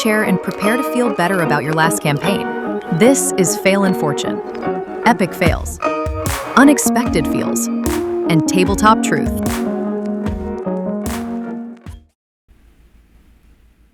chair and prepare to feel better about your last campaign. This is Fail in Fortune. Epic fails, unexpected feels, and tabletop truth.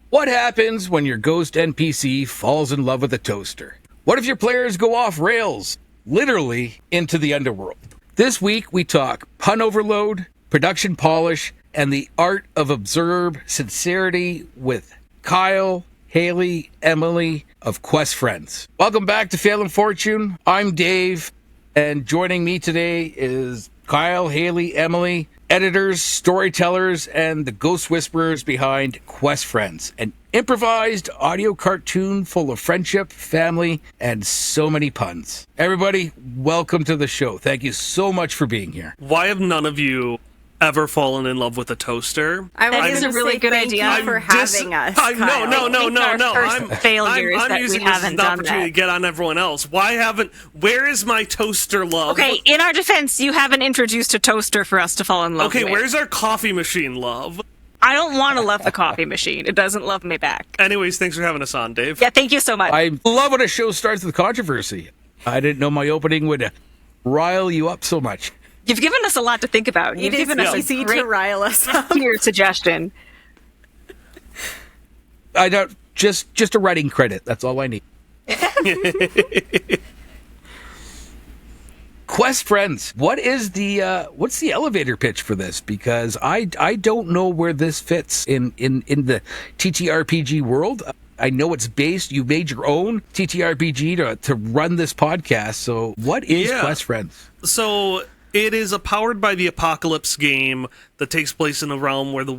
What happens when your ghost NPC falls in love with a toaster? What if your players go off rails, literally into the underworld? This week we talk pun overload, production polish, and the art of absurd sincerity with Kyle, Haley, Emily of QuestFriends. Welcome back to Fail in Fortune. I'm Dave, and joining me today is Kyle, Haley, Emily, editors, storytellers, and the ghost whisperers behind QuestFriends, an improvised audio cartoon full of friendship, family, and so many puns. Everybody, welcome to the show. Thank you so much for being here. Why have none of you ever fallen in love with a toaster? That is a really good idea. Thank you for having us. No. Failures I'm that using we this as haven't an done opportunity that. to get on everyone else. Where is my toaster love? Okay, in our defense, you haven't introduced a toaster for us to fall in love with. Okay, where's our coffee machine love? I don't want to love the coffee machine. It doesn't love me back. Anyways, thanks for having us on, Dave. Yeah, thank you so much. I love when a show starts with controversy. I didn't know my opening would rile you up so much. You've given us a lot to think about. You've given us easy a great to rile us up. weird suggestion. I don't just a writing credit. That's all I need. QuestFriends, what's the elevator pitch for this? Because I don't know where this fits in the TTRPG world. I know it's based. You made your own TTRPG to run this podcast. So what is QuestFriends? So it is a powered by the apocalypse game that takes place in a realm where the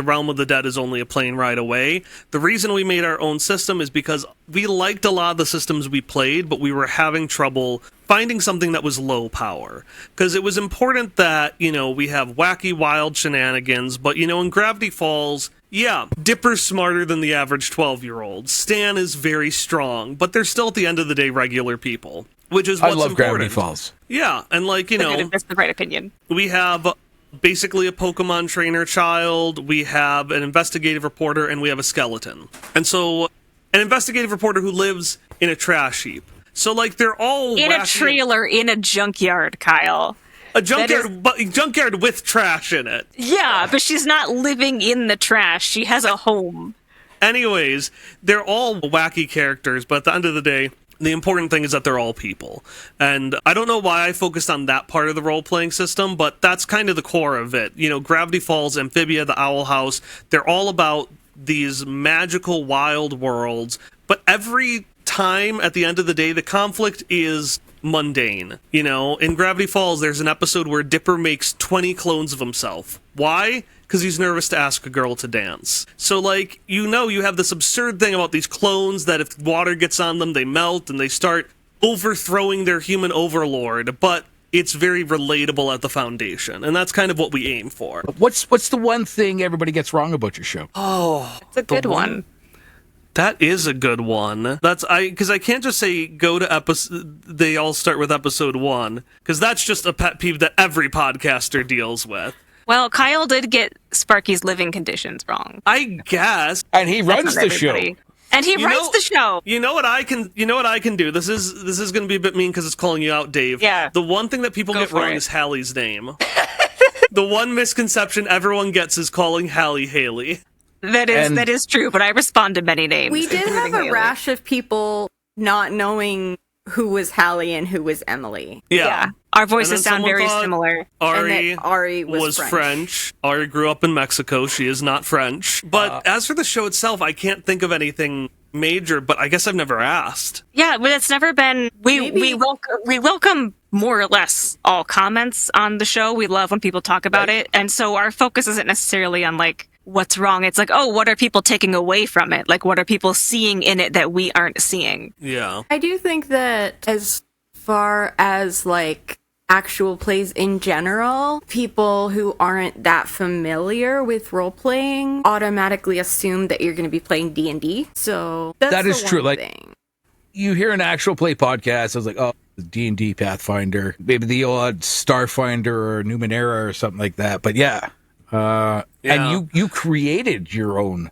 realm of the dead is only a plane ride away. The reason we made our own system is because we liked a lot of the systems we played, but we were having trouble finding something that was low power. Because it was important that, we have wacky, wild shenanigans, but, in Gravity Falls, yeah, Dipper's smarter than the average 12-year-old. Stan is very strong, but they're still, at the end of the day, regular people. Which is what's I love important. Gravity Falls. Yeah, and That's the right opinion. we have basically a Pokemon trainer child, we have an investigative reporter, and we have a skeleton. And so, an investigative reporter who lives in a trash heap. So, they're all In a trailer, in a junkyard, Kyle. A junkyard, but junkyard with trash in it. Yeah, but she's not living in the trash. She has a home. Anyways, they're all wacky characters, but at the end of the day, the important thing is that they're all people. And I don't know why I focused on that part of the role-playing system, but that's kind of the core of it. Gravity Falls, Amphibia, the Owl House, they're all about these magical, wild worlds. But every time, at the end of the day, the conflict is mundane. In Gravity Falls, there's an episode where Dipper makes 20 clones of himself. Why? Because he's nervous to ask a girl to dance. So, you have this absurd thing about these clones that if water gets on them, they melt and they start overthrowing their human overlord. But it's very relatable at the foundation, and that's kind of what we aim for. What's the one thing everybody gets wrong about your show? Oh, It's a good one. That is a good one. Because I can't just say go to episode. They all start with episode 1, because that's just a pet peeve that every podcaster deals with. Well, Kyle did get Sparky's living conditions wrong. I guess. And he runs the show. And he writes the show. You know what I can do? This is going to be a bit mean because it's calling you out, Dave. Yeah. The one thing that people get wrong is Hallie's name. The one misconception everyone gets is calling Hallie Haley. That is true, but I respond to many names. We did have including a Haley. rash of people not knowing who was Hallie and who was Emily. Yeah. Our voices And then sound very someone thought similar. Ari And that Ari was French. Ari grew up in Mexico. She is not French. But as for the show itself, I can't think of anything major, but I guess I've never asked. Yeah, but it's never been. We welcome more or less all comments on the show. We love when people talk about it, and so our focus isn't necessarily on what's wrong. It's what are people taking away from it? What are people seeing in it that we aren't seeing? Yeah, I do think that as far as actual plays in general, people who aren't that familiar with role-playing automatically assume that you're going to be playing D&D. So That is the true. one thing. You hear an actual play podcast, I was like, oh, D&D Pathfinder, maybe the odd Starfinder or Numenera or something like that. But yeah. And you created your own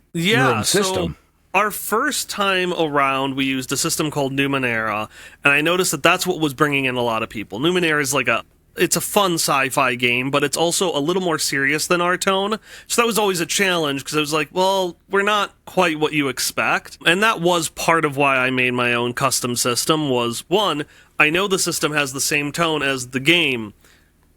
system. Our first time around, we used a system called Numenera, and I noticed that that's what was bringing in a lot of people. Numenera is it's a fun sci-fi game, but it's also a little more serious than our tone. So that was always a challenge, because I was like, well, we're not quite what you expect. And that was part of why I made my own custom system, was, one, I know the system has the same tone as the game,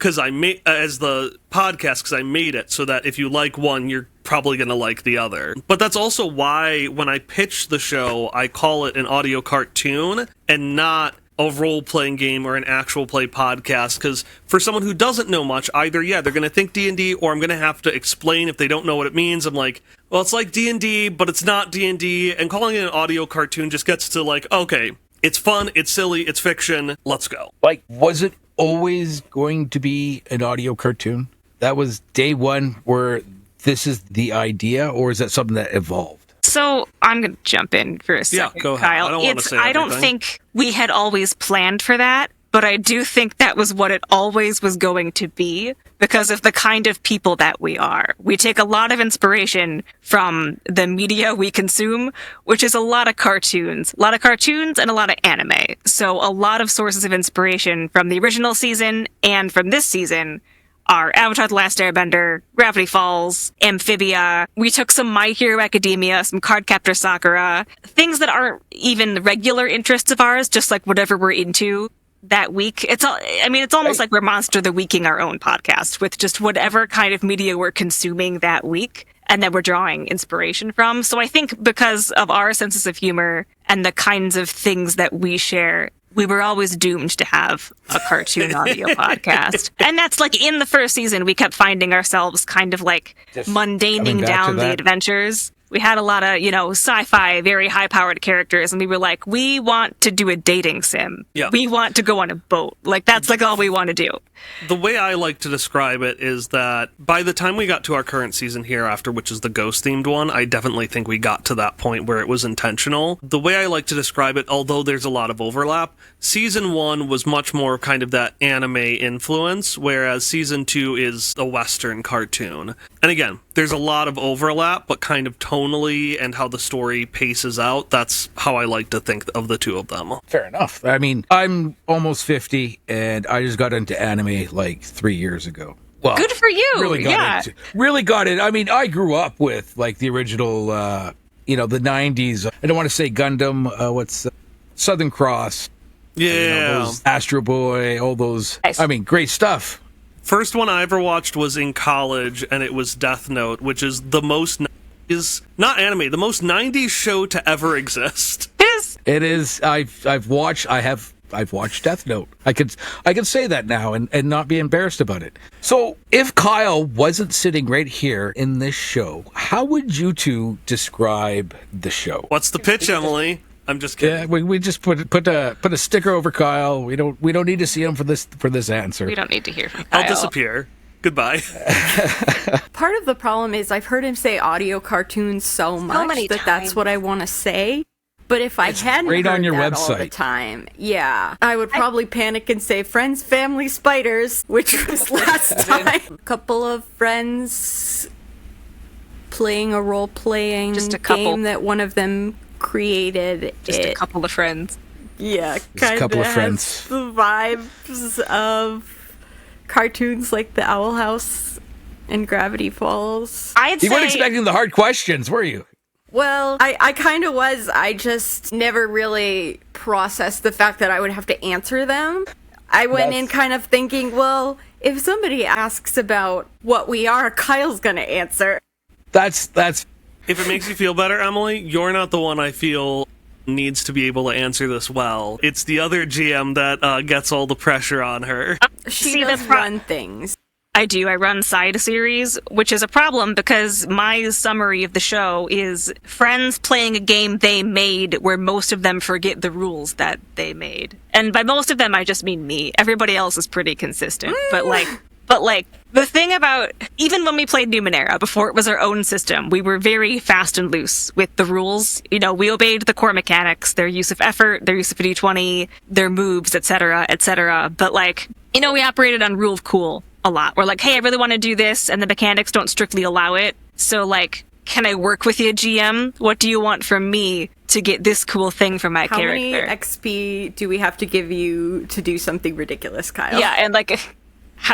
as the podcast, because I made it so that if you like one, you're probably going to like the other. But that's also why when I pitch the show, I call it an audio cartoon and not a role-playing game or an actual play podcast, because for someone who doesn't know much, either, they're going to think D&D, or I'm going to have to explain if they don't know what it means. I'm like, well, it's like D&D, but it's not D&D, and calling it an audio cartoon just gets to like, okay, it's fun, it's silly, it's fiction, let's go. Like, was it always going to be an audio cartoon? That was day one where this is the idea, or is that something that evolved? So I'm going to jump in for a second, Yeah, go ahead. Kyle. I don't want to say everything. I don't think we had always planned for that, but I do think that was what it always was going to be because of the kind of people that we are. We take a lot of inspiration from the media we consume, which is a lot of cartoons and a lot of anime. So a lot of sources of inspiration from the original season and from this season are Avatar: The Last Airbender, Gravity Falls, Amphibia. We took some My Hero Academia, some Cardcaptor Sakura, things that aren't even regular interests of ours, just like whatever we're into that week. It's almost like we're Monster the Weeking our own podcast with just whatever kind of media we're consuming that week, and then we're drawing inspiration from. So I think because of our senses of humor and the kinds of things that we share, we were always doomed to have a cartoon audio podcast. And that's like in the first season, we kept finding ourselves kind of like Just mundaning down the adventures. We had a lot of, sci-fi, very high-powered characters, and we were like, we want to do a dating sim. Yeah. We want to go on a boat. Like, that's like all we want to do. The way I like to describe it is that by the time we got to our current season Hereafter, which is the ghost-themed one, I definitely think we got to that point where it was intentional. The way I like to describe it, although there's a lot of overlap, Season 1 was much more kind of that anime influence, whereas Season 2 is a Western cartoon. And again, there's a lot of overlap, but kind of tonally and how the story paces out, that's how I like to think of the two of them. Fair enough. I mean, I'm almost 50, and I just got into anime like 3 years ago. Well, Good for you. Really got it. I mean, I grew up with like the original, the 90s. I don't want to say Gundam. Southern Cross. Yeah. Those Astro Boy, all those. Nice. I mean, great stuff. First one I ever watched was in college, and it was Death Note, which is the most 90s, not anime, the most 90s show to ever exist. It is. I've watched Death Note. I could say that now and not be embarrassed about it. So if Kyle wasn't sitting right here in this show, how would you two describe the show? What's the pitch, Emily? I'm just kidding. Yeah, we just put a sticker over Kyle. We don't need to see him for this answer. We don't need to hear from Kyle. I'll disappear. Goodbye. Part of the problem is I've heard him say audio cartoons so much many that that's what I want to say. But if I hadn't right heard on your that website all the time, I would probably panic and say Friends, Family, Spiders, which was last time. A couple of friends playing a role-playing game that one of them created. A couple of friends. Yeah, kind of has friends. The vibes of cartoons like The Owl House and Gravity Falls. You weren't expecting the hard questions, were you? Well, I kind of was. I just never really processed the fact that I would have to answer them. I went in kind of thinking, well, if somebody asks about what we are, Kyle's going to answer. That's. If it makes you feel better, Emily, you're not the one I feel needs to be able to answer this well. It's the other GM that gets all the pressure on her. She does run things. I do. I run side series, which is a problem because my summary of the show is friends playing a game they made where most of them forget the rules that they made. And by most of them, I just mean me. Everybody else is pretty consistent. But the thing about, even when we played Numenera, before it was our own system, we were very fast and loose with the rules. We obeyed the core mechanics, their use of effort, their use of a d20, their moves, etc., etc. But we operated on rule of cool a lot. We're like, hey, I really want to do this, and the mechanics don't strictly allow it. So can I work with you, GM? What do you want from me to get this cool thing for my How character? many XP do we have to give you to do something ridiculous, Kyle? Yeah, and like,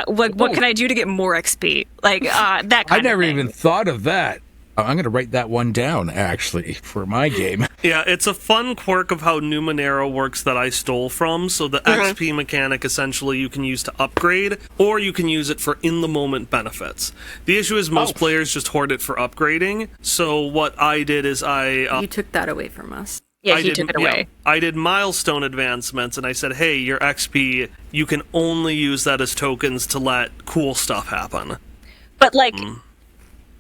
what can I do to get more XP? Like, that kind I of never thing. even thought of that. I'm going to write that one down, actually, for my game. Yeah, it's a fun quirk of how Numenera works that I stole from. So the XP mechanic, essentially, you can use to upgrade, or you can use it for in-the-moment benefits. The issue is most players just hoard it for upgrading. So what I did is You took that away from us. Yeah, he took it away. I did milestone advancements, and I said, hey, your XP, you can only use that as tokens to let cool stuff happen. But like,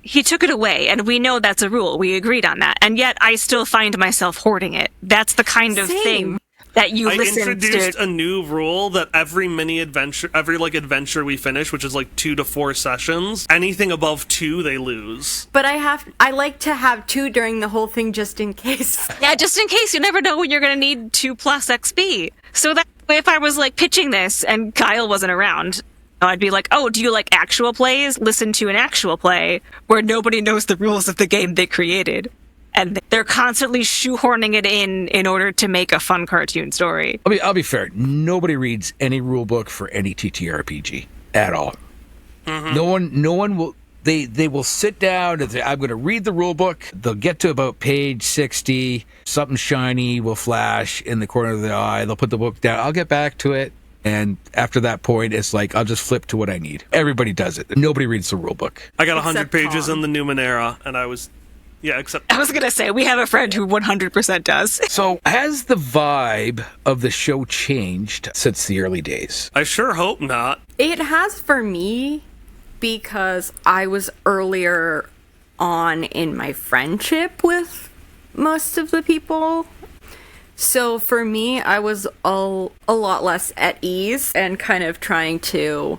he took it away, and we know that's a rule. We agreed on that, and yet I still find myself hoarding it. That's the kind of thing that you I listen introduced to. a new rule that every adventure we finish, which is like 2 to 4 sessions, anything above 2 they lose. But I like to have 2 during the whole thing just in case. Yeah, just in case. You never know when you're going to need 2+ XP. So that if I was like pitching this and Kyle wasn't around, I'd be like, oh, do you like actual plays? Listen to an actual play where nobody knows the rules of the game they created. And they're constantly shoehorning it in order to make a fun cartoon story. I'll be fair. Nobody reads any rule book for any TTRPG at all. No one will. They will sit down and say, I'm going to read the rule book. They'll get to about page 60. Something shiny will flash in the corner of the eye. They'll put the book down. I'll get back to it. And after that point, it's like, I'll just flip to what I need. Everybody does it. Nobody reads the rule book. I got 100 Except pages Tom. in the Numenera, and I was... Yeah, except... I was going to say, we have a friend who 100% does. So has the vibe of the show changed since the early days? I sure hope not. It has for me because I was earlier on in my friendship with most of the people. So for me, I was a lot less at ease and kind of trying to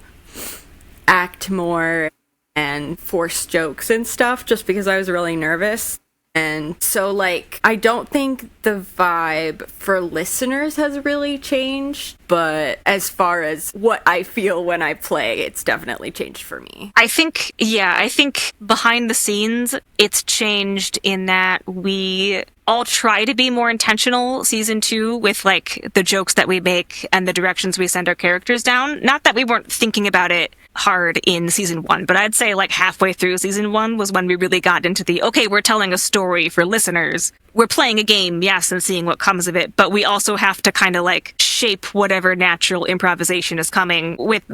act more and force jokes and stuff just because I was really nervous. And so, like, I don't think the vibe for listeners has really changed, but as far as what I feel when I play, it's definitely changed for me. I think behind the scenes, it's changed in that we all try to be more intentional season 2 with like the jokes that we make and the directions we send our characters down. Not that we weren't thinking about it hard in season 1, but I'd say like halfway through season 1 was when we really got into the, okay, we're telling a story for listeners. We're playing a game, yes, and seeing what comes of it, but we also have to kind of like shape whatever natural improvisation is coming with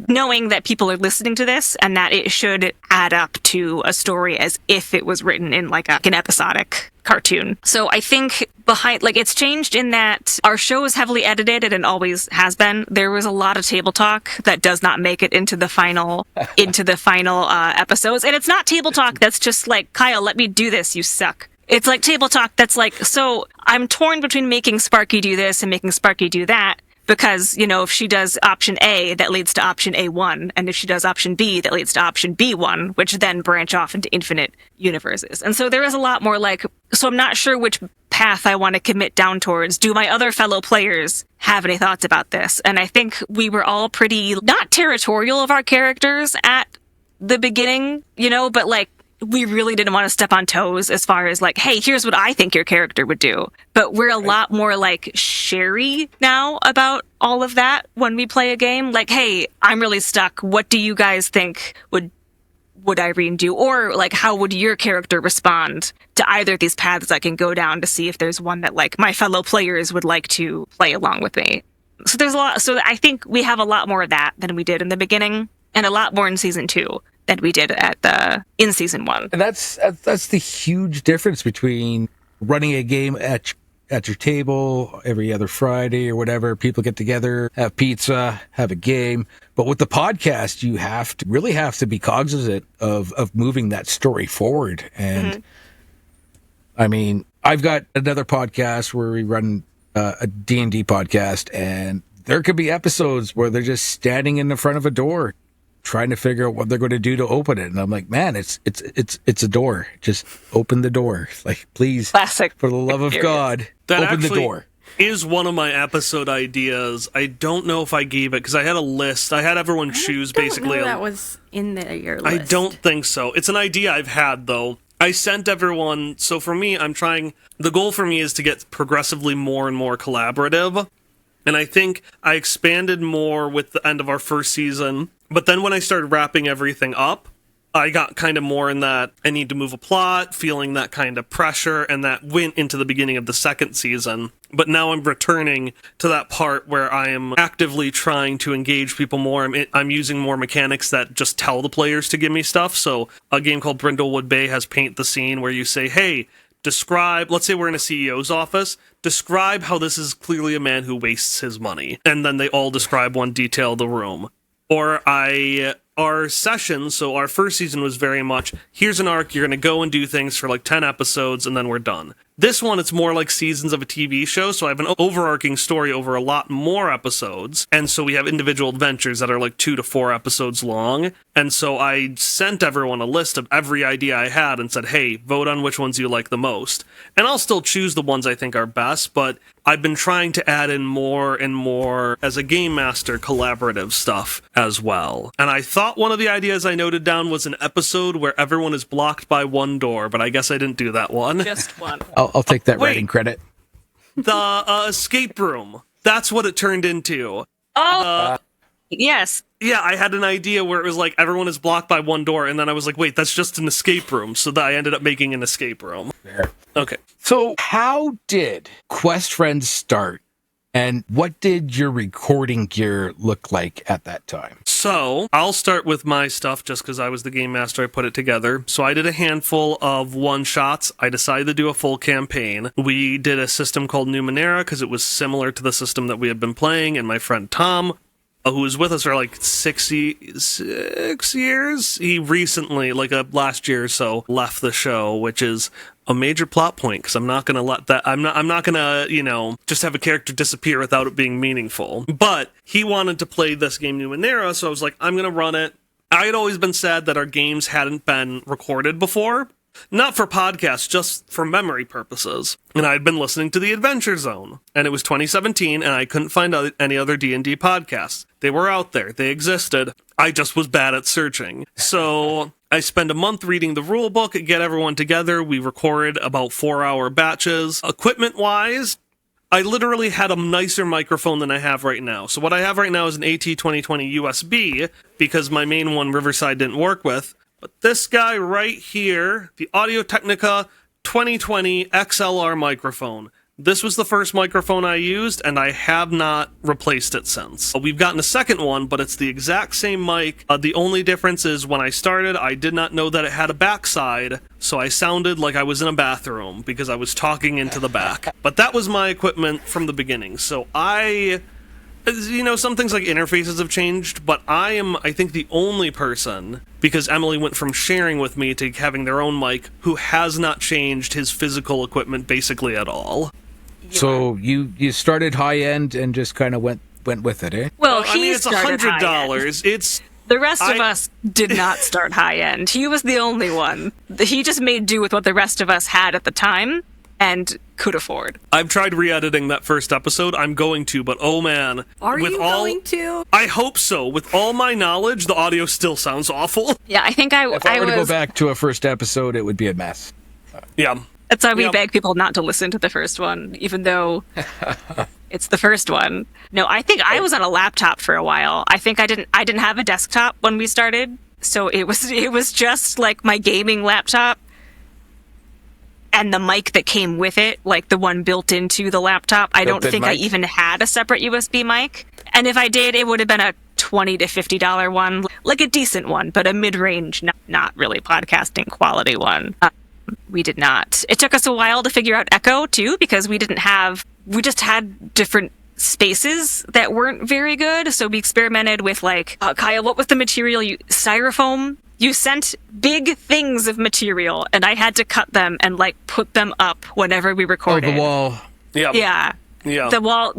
knowing that people are listening to this and that it should add up to a story as if it was written in like an episodic cartoon. So I think it's changed in that our show is heavily edited and it always has been. There was a lot of table talk that does not make it into the final episodes. And it's not table talk that's just like, Kyle, let me do this, you suck. It's like table talk that's like, so I'm torn between making Sparky do this and making Sparky do that. Because, you know, if she does option A, that leads to option A1. And if she does option B, that leads to option B1, which then branch off into infinite universes. And so there is a lot more like, so I'm not sure which path I want to commit down towards. Do my other fellow players have any thoughts about this? And I think we were all pretty not territorial of our characters at the beginning, you know, but like, we really didn't want to step on toes as far as like, hey, here's what I think your character would do. But we're a lot more like sherry now about all of that when we play a game. Like, hey, I'm really stuck. What do you guys think would Irene do? Or like, how would your character respond to either of these paths I can go down to see if there's one that like my fellow players would like to play along with me. So there's a lot. So I think we have a lot more of that than we did in the beginning and a lot more in season 2. That we did in season 1. And that's the huge difference between running a game at your table every other Friday or whatever. People get together, have pizza, have a game. But with the podcast, you really have to be cognizant of moving that story forward. And I mean, I've got another podcast where we run a D&D podcast, and there could be episodes where they're just standing in the front of a door trying to figure out what they're going to do to open it. And I'm like, man, it's a door. Just open the door. Like, please, classic, for the love of God, that open the door. Is one of my episode ideas. I don't know if I gave it because I had a list. I had everyone choose basically. That was in your list. I don't think so. It's an idea I've had though. I sent everyone, so for me, the goal for me is to get progressively more and more collaborative. And I think I expanded more with the end of our first season. But then when I started wrapping everything up, I got kind of more in that I need to move a plot, feeling that kind of pressure, and that went into the beginning of the second season. But now I'm returning to that part where I am actively trying to engage people more. I'm using more mechanics that just tell the players to give me stuff. So a game called Brindlewood Bay has Paint the Scene, where you say, hey, describe, let's say we're in a CEO's office, describe how this is clearly a man who wastes his money. And then they all describe one detail of the room. Or our sessions, so our first season was very much, here's an arc, you're going to go and do things for like 10 episodes, and then we're done. This one, it's more like seasons of a TV show, so I have an overarching story over a lot more episodes, and so we have individual adventures that are like 2 to 4 episodes long, and so I sent everyone a list of every idea I had and said, hey, vote on which ones you like the most. And I'll still choose the ones I think are best, but I've been trying to add in more and more, as a game master, collaborative stuff as well. And I thought one of the ideas I noted down was an episode where everyone is blocked by one door, but I guess I didn't do that one. Just one. I'll take that writing credit. The escape room. That's what it turned into. Oh, yes. Yeah, I had an idea where it was like everyone is blocked by one door, and then I was like, wait, that's just an escape room. So I ended up making an escape room. Fair. Okay. So how did QuestFriends start, and what did your recording gear look like at that time? So I'll start with my stuff just because I was the game master. I put it together. So I did a handful of one-shots. I decided to do a full campaign. We did a system called Numenera because it was similar to the system that we had been playing, and my friend Tom, who was with us for like 6 years. He recently, like last year or so, left the show, which is a major plot point because I'm not going to let that, I'm not going to, just have a character disappear without it being meaningful. But he wanted to play this game Numenera, so I was like, I'm going to run it. I had always been sad that our games hadn't been recorded before. Not for podcasts, just for memory purposes. And I'd been listening to The Adventure Zone. And it was 2017, and I couldn't find any other D&D podcasts. They were out there. They existed. I just was bad at searching. So I spent a month reading the rule book, get everyone together. We recorded about 4-hour batches. Equipment-wise, I literally had a nicer microphone than I have right now. So what I have right now is an AT2020 USB, because my main one, Riverside, didn't work with. But this guy right here, the Audio-Technica 2020 XLR microphone. This was the first microphone I used, and I have not replaced it since. We've gotten a second one, but it's the exact same mic. The only difference is when I started, I did not know that it had a backside, so I sounded like I was in a bathroom because I was talking into the back. But that was my equipment from the beginning. So some things like interfaces have changed, but I am, I think, the only person, because Emily went from sharing with me to having their own mic, who has not changed his physical equipment basically at all. So you started high end and just kind of went with it, eh? Well, I mean, it's $100. It's the rest of us did not start high end. He was the only one. He just made do with what the rest of us had at the time and could afford. I've tried re-editing that first episode. I'm going to, but oh man. Are you going to? I hope so. With all my knowledge, the audio still sounds awful. Yeah, I think if I were to go back to a first episode, it would be a mess. Yeah. That's why we beg people not to listen to the first one, even though it's the first one. No, I think I was on a laptop for a while. I think I didn't have a desktop when we started, so it was just like my gaming laptop and the mic that came with it, like the one built into the laptop. I don't think I even had a separate USB mic. And if I did, it would have been a $20 to $50 one, like a decent one, but a mid-range, not really podcasting quality one. We did not. It took us a while to figure out echo too, because we just had different spaces that weren't very good. So we experimented with Kyle, what was the material? Styrofoam? You sent big things of material, and I had to cut them and put them up whenever we recorded. Oh, the wall. Yeah. The wall,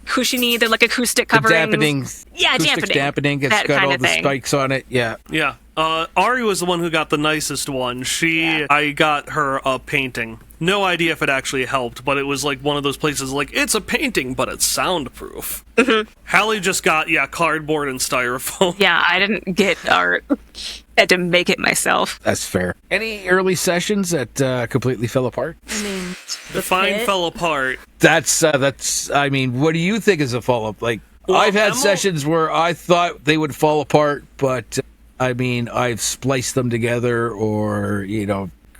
cushiony. They're like acoustic coverings. The dampening. Yeah, acoustic dampening. It's got all the spikes on it. Yeah. Yeah. Ari was the one who got the nicest one. I got her a painting. No idea if it actually helped, but it was like one of those places like, it's a painting, but it's soundproof. Hallie just got, cardboard and styrofoam. Yeah, I didn't get art. I had to make it myself. That's fair. Any early sessions that completely fell apart? I mean, The Fine fell apart. That's, I mean, what do you think is a fall up? Like, Well, I've had sessions where I thought they would fall apart, but, I mean, I've spliced them together or,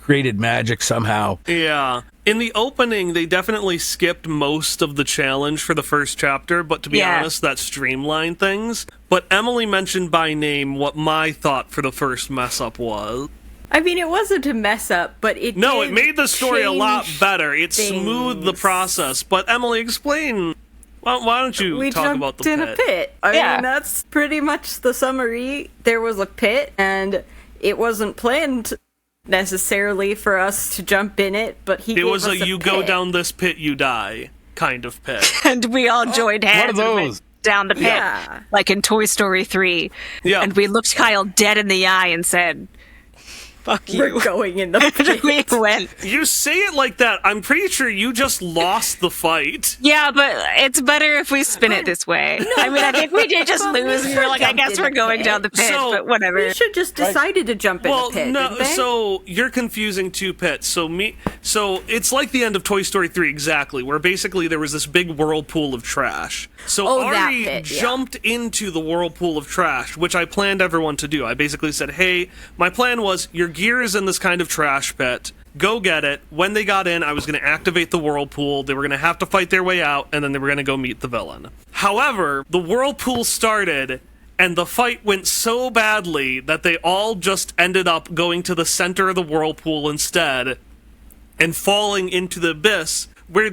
created magic somehow. Yeah. In the opening, they definitely skipped most of the challenge for the first chapter, but to be honest, that streamlined things. But Emily mentioned by name what my thought for the first mess-up was. I mean, it wasn't a mess up, but it it made the story a lot better. It smoothed the process. But Emily, explain. Why don't you talk about the pit? We jumped in a pit. I mean, that's pretty much the summary. There was a pit, and it wasn't planned necessarily for us to jump in it, but he gave us a you pit. go down this pit, you die kind of pit. And we all joined hands one of and those. went down the pit, like in Toy Story 3. Yeah. And we looked Kyle dead in the eye and said, fuck you. We're going in the pit. We went. You say it like that. I'm pretty sure you just lost the fight. Yeah, but it's better if we spin it this way. I mean, I think we did just lose. We were like, I guess we're going down the pit, but whatever. We should just decided to jump in the pit. No, didn't they? so you're confusing two pits. So it's like the end of Toy Story 3 exactly, where basically there was this big whirlpool of trash. So Ari jumped into the whirlpool of trash, which I planned everyone to do. I basically said, hey, my plan was your gear is in this kind of trash pit. Go get it. When they got in, I was going to activate the whirlpool. They were going to have to fight their way out, and then they were going to go meet the villain. However, the whirlpool started, and the fight went so badly that they all just ended up going to the center of the whirlpool instead and falling into the abyss, where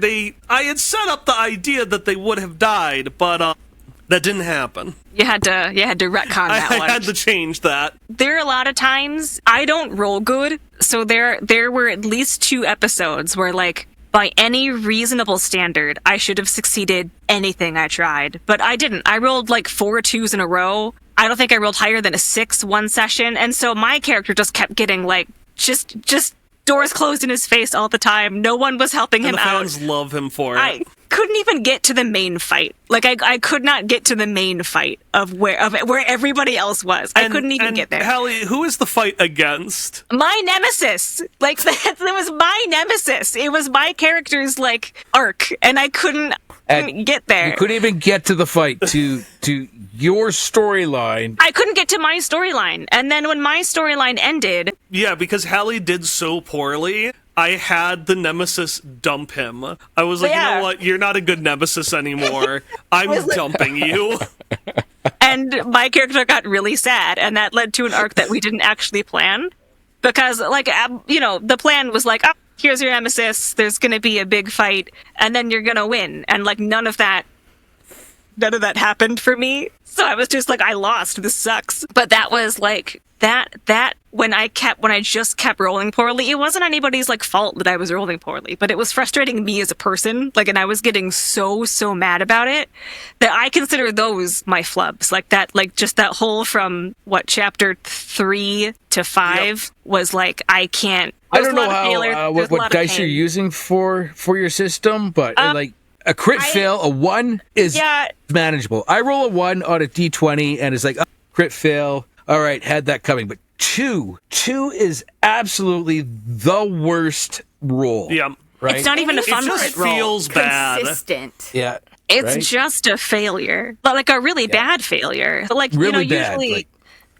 I had set up the idea that they would have died, but that didn't happen. You had to retcon that one. I had to change that. There are a lot of times I don't roll good, so there were at least 2 episodes where, like, by any reasonable standard, I should have succeeded anything I tried, but I didn't. I rolled like 4 2s in a row. I don't think I rolled higher than a 6 one session, and so my character just kept getting like just doors closed in his face all the time. No one was helping him out. And the fans love him for it. I couldn't even get to the main fight. Like I could not get to the main fight of where everybody else was. I couldn't even get there. Hallie, who is the fight against? My nemesis. Like it was my nemesis. It was my character's like arc, and I couldn't get there. You couldn't even get to the fight to your storyline. I couldn't get to my storyline, and then when my storyline ended, yeah, because Hallie did so poorly, I had the nemesis dump him. I was like, you know what? You're not a good nemesis anymore. I'm dumping you. And my character got really sad, and that led to an arc that we didn't actually plan. Because, like, the plan was like, oh, here's your nemesis, there's gonna be a big fight, and then you're gonna win. And, like, none of that happened for me. So I was just like, I lost, this sucks. But that was, like, that when I just kept rolling poorly, it wasn't anybody's like fault that I was rolling poorly, but it was frustrating me as a person. Like, and I was getting so mad about it that I consider those my flubs. Like that, like just that whole from chapter 3 to 5 was like, I can't. I don't know how what dice you're using for your system, but like a crit fail, a 1 is manageable. I roll a 1 on a d20 and it's like, crit fail. All right, had that coming, but 2 is absolutely the worst roll. Yeah, right. It's not even a fun roll. It just feels bad. Consistent. Yeah, it's just a failure, but like a really bad failure. Like really bad, usually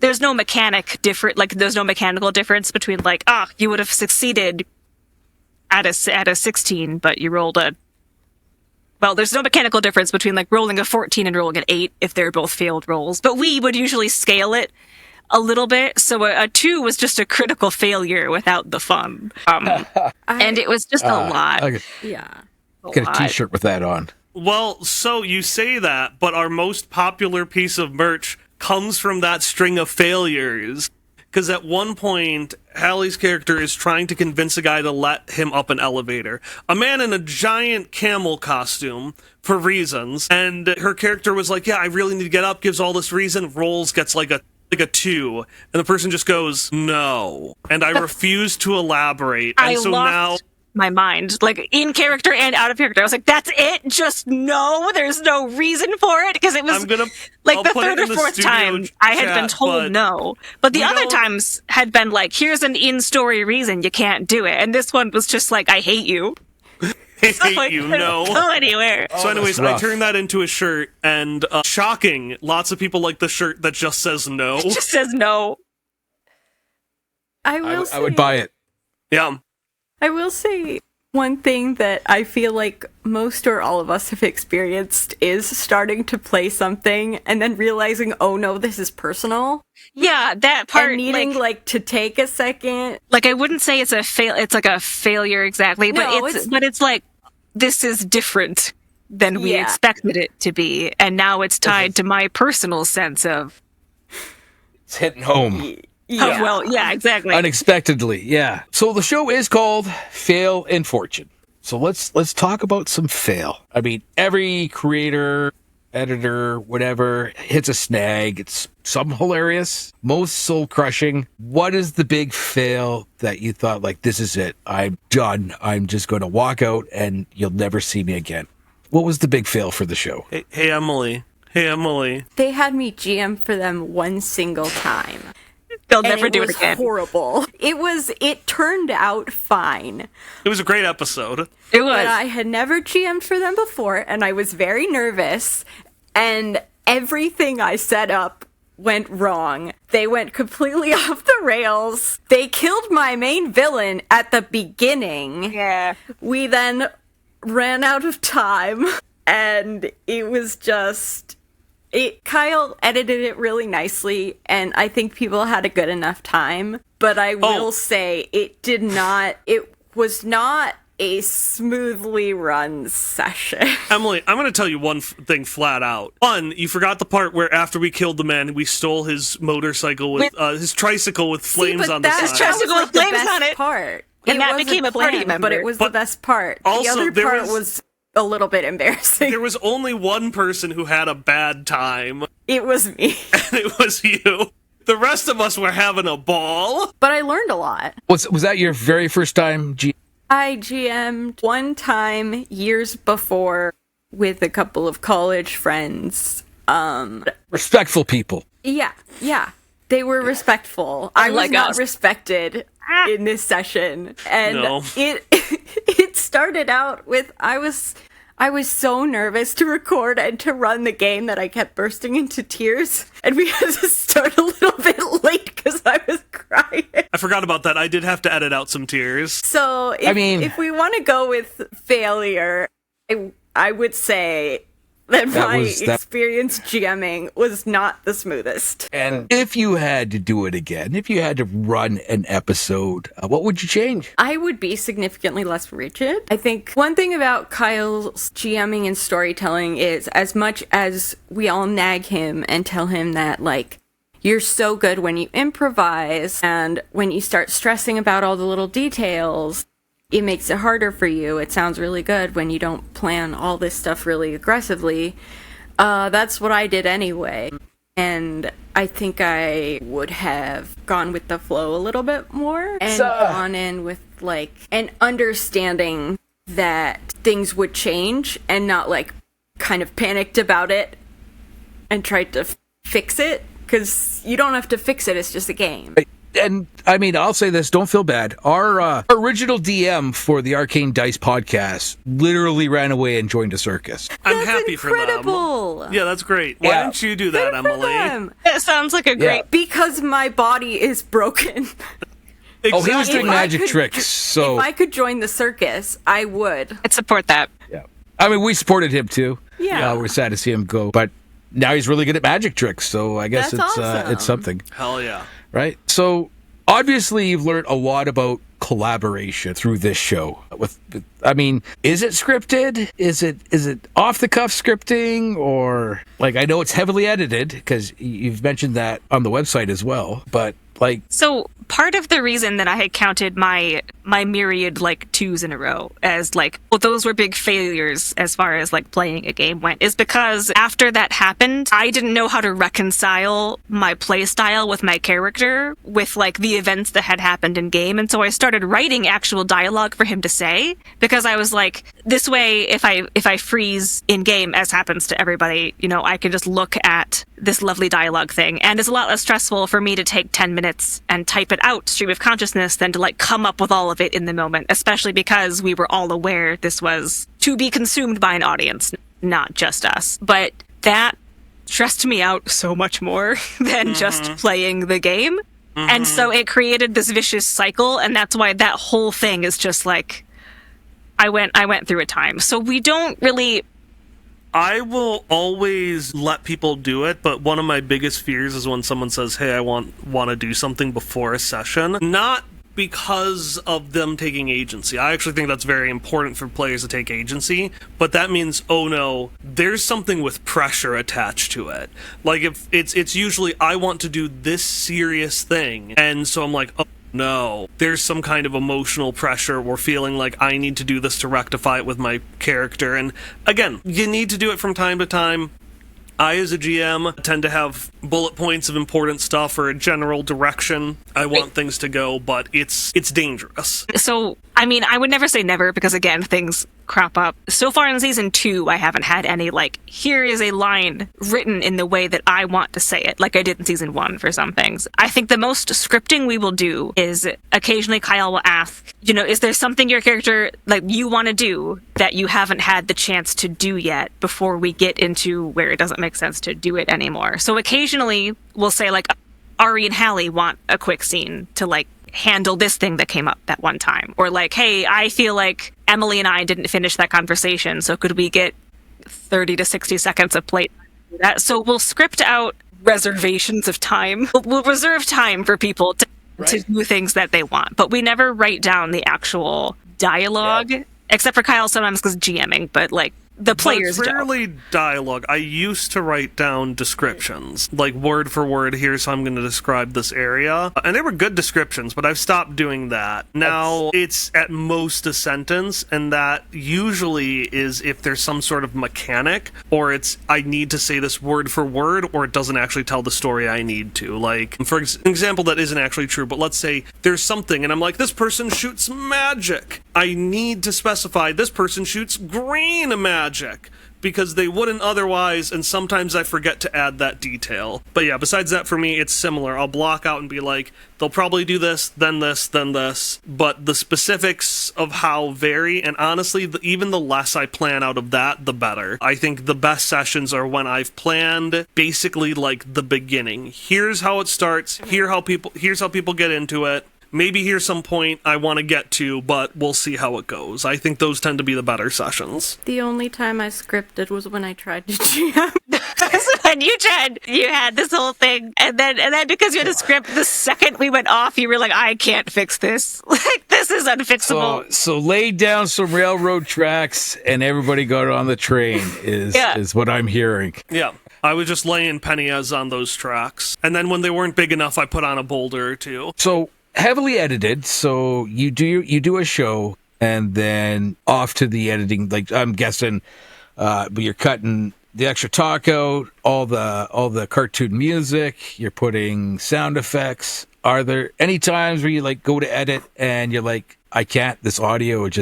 there's no there's no mechanical difference between like, you would have succeeded at a 16, but you rolled a. Well, there's no mechanical difference between like rolling a 14 and rolling an 8 if they're both failed rolls. But we would usually scale it a little bit, so a 2 was just a critical failure without the fun. And it was just a lot. Okay. Yeah. Get a t-shirt with that on. Well, so you say that, but our most popular piece of merch comes from that string of failures. Because at one point, Hallie's character is trying to convince a guy to let him up an elevator. A man in a giant camel costume, for reasons. And her character was like, yeah, I really need to get up, gives all this reason, rolls, gets like a like a 2, and the person just goes, no. And I refuse to elaborate. And I so lost now my mind, like in character and out of character. I was like, that's it? Just no? There's no reason for it? Because it was I'll the put third it or in the fourth studio time I had been chat, told but no. But the we other don't- times had been like, here's an in-story reason you can't do it. And this one was just like, I hate you. I hate Like, you, no. Go anywhere. So anyways, I rough. turned that into a shirt, and shocking, lots of people like the shirt that just says no. It just says no. I would buy it. Yeah. I will say one thing that I feel like most or all of us have experienced is starting to play something and then realizing, oh no, this is personal. Yeah, that part. And needing to take a second. Like I wouldn't say it's a fail. It's like a failure exactly, but No, it's like this is different than we Yeah. expected it to be, and now it's tied to my personal sense of It's hitting home. Yeah. well, yeah, exactly. Unexpectedly, yeah. So the show is called Fail in Fortune. So let's talk about some fail. I mean, every creator, editor, whatever, hits a snag. It's some hilarious, most soul crushing. What is the big fail that you thought, like, this is it? I'm done. I'm just going to walk out and you'll never see me again. What was the big fail for the show? Hey, Emily. Hey, Emily. They had me GM for them one single time. They'll And never do was it again. horrible. It turned out fine. It was a great episode. It was. But I had never GM'd for them before, and I was very nervous, and everything I set up went wrong. They went completely off the rails. They killed my main villain at the beginning. Yeah. We then ran out of time, and it was just... Kyle edited it really nicely, and I think people had a good enough time. But I will say it was not a smoothly run session. Emily, I'm going to tell you one thing flat out. One, you forgot the part where after we killed the man, we stole his motorcycle with his tricycle with flames on the side. His tricycle with the flames best on it. part. And It that wasn't became a party planned, member. but it was the best part. also, the other there part was- was a little bit embarrassing. There was only one person who had a bad time, It was me. and it was you. The rest of us were having a ball. But I learned a lot. Was that your very first time? I GM'd one time years before with a couple of college friends. Respectful people. Yeah. They were respectful. I was like not us. respected in this session. And No. it started out with I was so nervous to record and to run the game that I kept bursting into tears. And we had to start a little bit late because I was crying. I forgot about that. I did have to edit out some tears. So if we want to go with failure, I would say that my experience GMing was not the smoothest. And if you had to do it again, if you had to run an episode, what would you change? I would be significantly less rigid. I think one thing about Kyle's GMing and storytelling is as much as we all nag him and tell him that, like, you're so good when you improvise and when you start stressing about all the little details, it makes it harder for you. It sounds really good when you don't plan all this stuff really aggressively. That's what I did anyway. And I think I would have gone with the flow a little bit more and gone in with, like, an understanding that things would change and not, like, kind of panicked about it and tried to fix it. Because you don't have to fix it, it's just a game. And I mean, I'll say this, don't feel bad. Our original DM for the Arcane Dice podcast literally ran away and joined a circus. I'm That's happy for incredible. them. Yeah, that's great. Why Yeah. don't you do that, Good for Emily? them. That sounds like a great. Because my body is broken. Oh, he was Exactly. doing If I magic could- tricks, so If I could join the circus, I would. I'd support that. yeah. I mean, we supported him too. Yeah. We're sad to see him go, but now he's really good at magic tricks, so I guess That's it's awesome. something, Hell yeah. right? So obviously, you've learned a lot about collaboration through this show. I mean, is it scripted? Is it off the cuff scripting, or like I know it's heavily edited because you've mentioned that on the website as well. But like, So part of the reason that I had counted my myriad like 2s in a row as like, well, those were big failures as far as like playing a game went, is because after that happened, I didn't know how to reconcile my play style with my character with like the events that had happened in game. And so I started writing actual dialogue for him to say, because I was like, this way, if I freeze in game, as happens to everybody, you know, I can just look at this lovely dialogue thing. And it's a lot less stressful for me to take 10 minutes and type it out stream of consciousness than to like come up with all of it in the moment, especially because we were all aware this was to be consumed by an audience, not just us. But that stressed me out so much more than just playing the game. And so it created this vicious cycle, and that's why that whole thing is just like, I went through a time. So we don't really... I will always let people do it, but one of my biggest fears is when someone says, hey, I want to do something before a session. Not because of them taking agency. I actually think that's very important for players to take agency, but that means, oh no, there's something with pressure attached to it. Like, if it's usually, I want to do this serious thing, and so I'm like, oh no, there's some kind of emotional pressure or feeling like I need to do this to rectify it with my character. And again, you need to do it from time to time. I, as a GM, tend to have bullet points of important stuff or a general direction I want things to go, but it's dangerous. So, I mean, I would never say never, because again, things crop up. So far in season 2, I haven't had any, like, here is a line written in the way that I want to say it, like I did in season 1 for some things. I think the most scripting we will do is occasionally Kyle will ask, you know, is there something your character, like, you want to do that you haven't had the chance to do yet before we get into where it doesn't make sense to do it anymore? So occasionally we'll say, like, Ari and Hallie want a quick scene to, like, handle this thing that came up that one time. Or like, hey, I feel like Emily and I didn't finish that conversation, so could we get 30 to 60 seconds of play? So we'll script out reservations of time. We'll reserve time for people to do things that they want, but we never write down the actual dialogue, except for Kyle sometimes because GMing, but like, the players don't. It's rarely dialogue. I used to write down descriptions, like word for word, here's how I'm going to describe this area. And they were good descriptions, but I've stopped doing that. Now, it's at most a sentence, and that usually is if there's some sort of mechanic, or it's, I need to say this word for word, or it doesn't actually tell the story I need to. Like, for example, that isn't actually true, but let's say there's something, and I'm like, this person shoots magic. I need to specify this person shoots green magic, because they wouldn't otherwise, and sometimes I forget to add that detail. But yeah, besides that, for me, it's similar. I'll block out and be like, they'll probably do this, then this, then this, but the specifics of how vary, and honestly, even the less I plan out of that, the better. I think the best sessions are when I've planned basically like the beginning. Here's how it starts, here's how people get into it. Maybe here's some point I want to get to, but we'll see how it goes. I think those tend to be the better sessions. The only time I scripted was when I tried to GM. When you had this whole thing, and then because you had a script, the second we went off, you were like, I can't fix this. Like, this is unfixable. So lay down some railroad tracks, and everybody got on the train is what I'm hearing. Yeah. I was just laying pennies on those tracks. And then when they weren't big enough, I put on a boulder or two. So heavily edited, so you do a show and then off to the editing, like I'm guessing, but you're cutting the extra talk out, all the cartoon music, you're putting sound effects. Are there any times where you like go to edit and you're like, I can't, this audio, it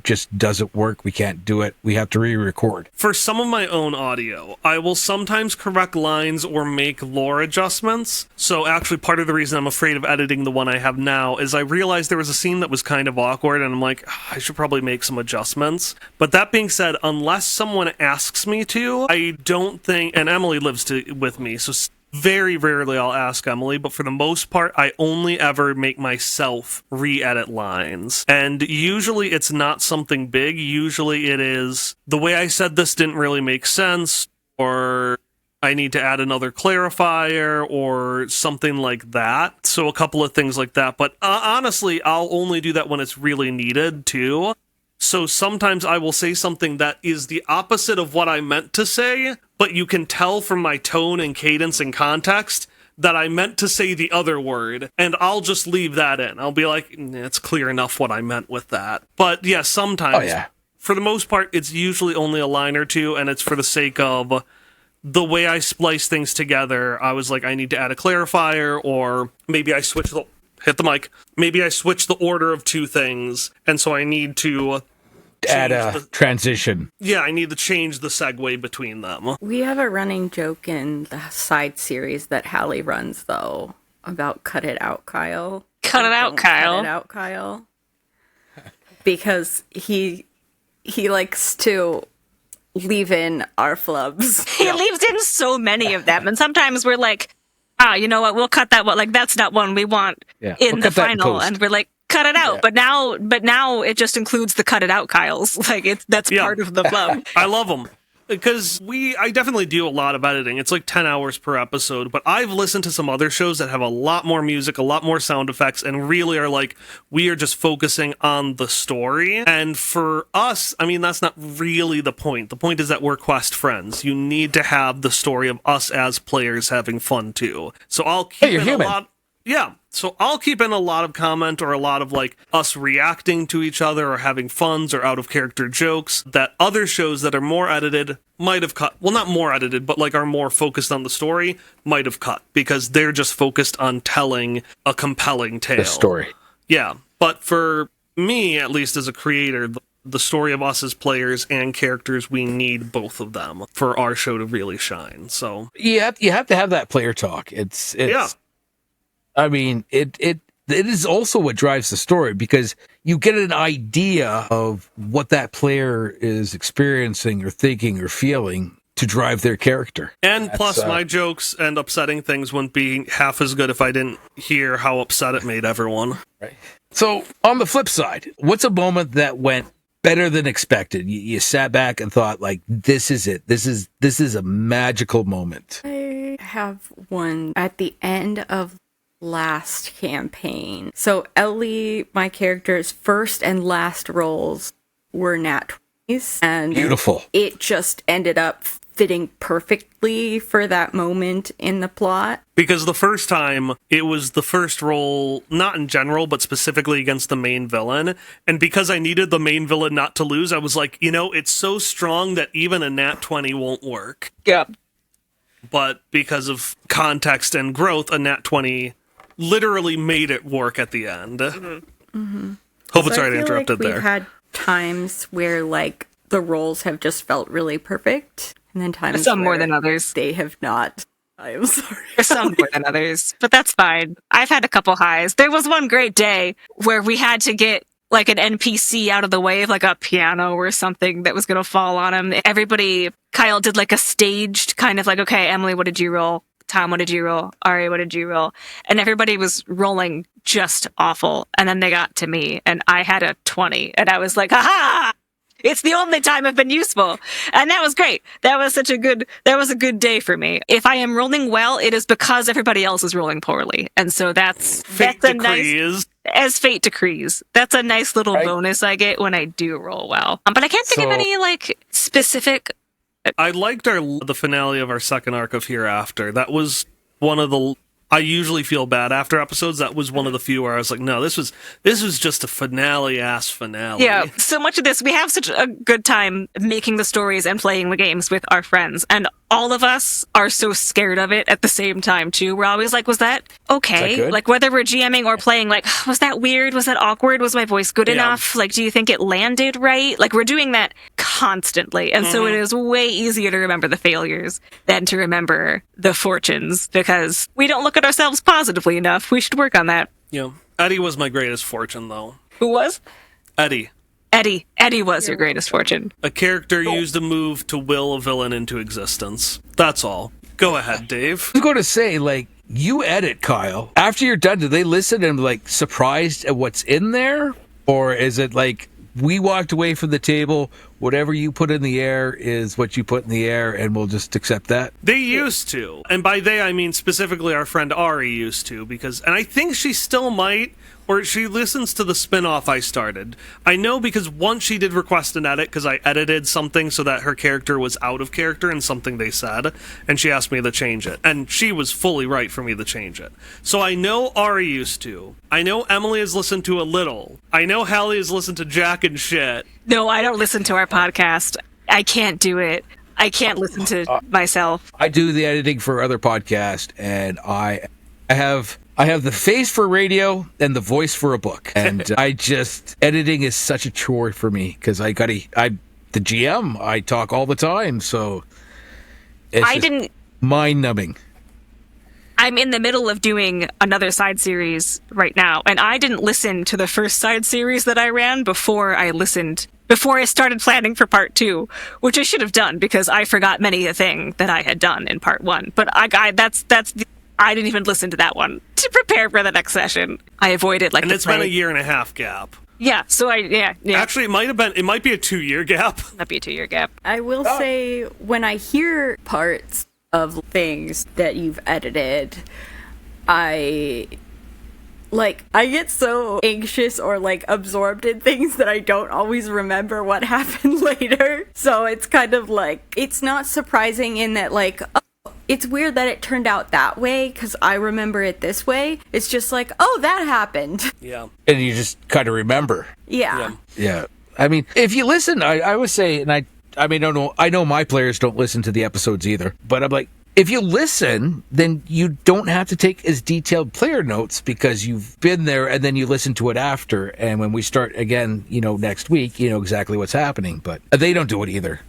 just doesn't work, we can't do it, we have to re-record? For some of my own audio, I will sometimes correct lines or make lore adjustments. So actually part of the reason I'm afraid of editing the one I have now is I realized there was a scene that was kind of awkward, and I'm like, I should probably make some adjustments. But that being said, unless someone asks me to, I don't think, and Emily lives with me, so very rarely I'll ask Emily, but for the most part, I only ever make myself re-edit lines. And usually it's not something big. Usually it is, the way I said this didn't really make sense, or I need to add another clarifier, or something like that. So a couple of things like that. But honestly, I'll only do that when it's really needed, too. So sometimes I will say something that is the opposite of what I meant to say, but you can tell from my tone and cadence and context that I meant to say the other word, and I'll just leave that in. I'll be like, it's clear enough what I meant with that. But yeah, sometimes, for the most part, it's usually only a line or two, and it's for the sake of the way I splice things together. I was like, I need to add a clarifier, or maybe I switch the... Hit the mic. Maybe I switch the order of two things, and so I need to... add a transition. Yeah, I need to change the segue between them. We have a running joke in the side series that Hallie runs, though, about cut it out, Kyle. Cut it out, Kyle. Cut it out, Kyle. Because he likes to leave in our flubs. He leaves in so many of them, and sometimes we're like, you know what, we'll cut that one. Like, that's not one we want in the final. And we're like, cut it out. Yeah. But now it just includes the cut it out Kyles. Like, that's part of the flub. I love them. Because I definitely do a lot of editing. It's like 10 hours per episode, but I've listened to some other shows that have a lot more music, a lot more sound effects, and really are like, we are just focusing on the story. And for us, I mean, that's not really the point. The point is that we're QuestFriends. You need to have the story of us as players having fun too. So I'll keep it a lot. Yeah, so I'll keep in a lot of comment or a lot of like us reacting to each other or having funs or out of character jokes that other shows that are more edited might have cut. Well, not more edited, but like are more focused on the story might have cut because they're just focused on telling a compelling tale. The story. Yeah, but for me, at least as a creator, the story of us as players and characters, we need both of them for our show to really shine. So you have to have that player talk. It's I mean, it is also what drives the story because you get an idea of what that player is experiencing or thinking or feeling to drive their character. And plus, my jokes and upsetting things wouldn't be half as good if I didn't hear how upset it made everyone. Right. So, on the flip side, what's a moment that went better than expected? You sat back and thought, like, this is it. This is a magical moment. I have one at the end of last campaign. So Ellie, my character's first and last rolls were nat 20s, and beautiful. It just ended up fitting perfectly for that moment in the plot. Because the first time, it was the first roll, not in general, but specifically against the main villain. And because I needed the main villain not to lose, I was like, it's so strong that even a nat 20 won't work. Yeah. But because of context and growth, a nat 20 literally made it work at the end. Mm-hmm. Hope it's already interrupted there. We've had times where like the roles have just felt really perfect, and then times some more than others. They have not. I am sorry. Some more than others, but that's fine. I've had a couple highs. There was one great day where we had to get like an NPC out of the way of like a piano or something that was going to fall on him. Kyle did like a staged kind of like, okay, Emily, what did you roll? Tom, what did you roll? Ari, what did you roll? And everybody was rolling just awful. And then they got to me and I had a 20 and I was like, ha! It's the only time I've been useful. And that was great. That was a good day for me. If I am rolling well, it is because everybody else is rolling poorly. And so that's a nice, as fate decrees. That's a nice little bonus I get when I do roll well. But I can't think of any like specific. I liked the finale of our second arc of Hereafter. That was one of the... I usually feel bad after episodes. That was one of the few where I was like, no, this was just a finale-ass finale. Yeah, so much of this, we have such a good time making the stories and playing the games with our friends. And all of us are so scared of it at the same time, too. We're always like, was that okay? Is that good? Like, whether we're GMing or playing, like, was that weird? Was that awkward? Was my voice good enough? Like, do you think it landed right? Like, we're doing that constantly. And so it is way easier to remember the failures than to remember the fortunes, because we don't look at ourselves positively enough. We should work on that. Yeah. Eddie was my greatest fortune, though. Who was? Eddie. Eddie was your greatest fortune. A character used a move to will a villain into existence. That's all. Go ahead, Dave. I was going to say, like, you edit, Kyle. After you're done, do they listen and, like, surprised at what's in there? Or is it like, we walked away from the table, whatever you put in the air is what you put in the air, and we'll just accept that. They used to. And by they, I mean specifically our friend Ari used to, and I think she still might, or she listens to the spin-off I started. I know because once she did request an edit, because I edited something so that her character was out of character in something they said, and she asked me to change it. And she was fully right for me to change it. So I know Ari used to. I know Emily has listened to a little. I know Hallie has listened to Jack and shit. No, I don't listen to our podcast. I can't do it. I can't listen to myself. I do the editing for other podcasts, and I have the face for radio and the voice for a book. And editing is such a chore for me because the GM, I talk all the time. So it's mind-numbing. I'm in the middle of doing another side series right now, and I didn't listen to the first side series that I ran before I started planning for part 2, which I should have done because I forgot many a thing that I had done in part 1. But I didn't even listen to that one to prepare for the next session. I avoided and it's been a 1.5 year gap. Yeah, so Actually, it might be a 2-year gap. Might be a 2-year gap. I will say, when I hear parts of things that you've edited, I get so anxious or absorbed in things that I don't always remember what happened later. So it's kind of it's not surprising in that it's weird that it turned out that way because I remember it this way. It's just oh, that happened. Yeah. And you just kind of remember. Yeah. Yeah. I mean, if you listen, I would say, and I know my players don't listen to the episodes either, but I'm if you listen, then you don't have to take as detailed player notes because you've been there and then you listen to it after. And when we start again, next week, you know exactly what's happening, but they don't do it either.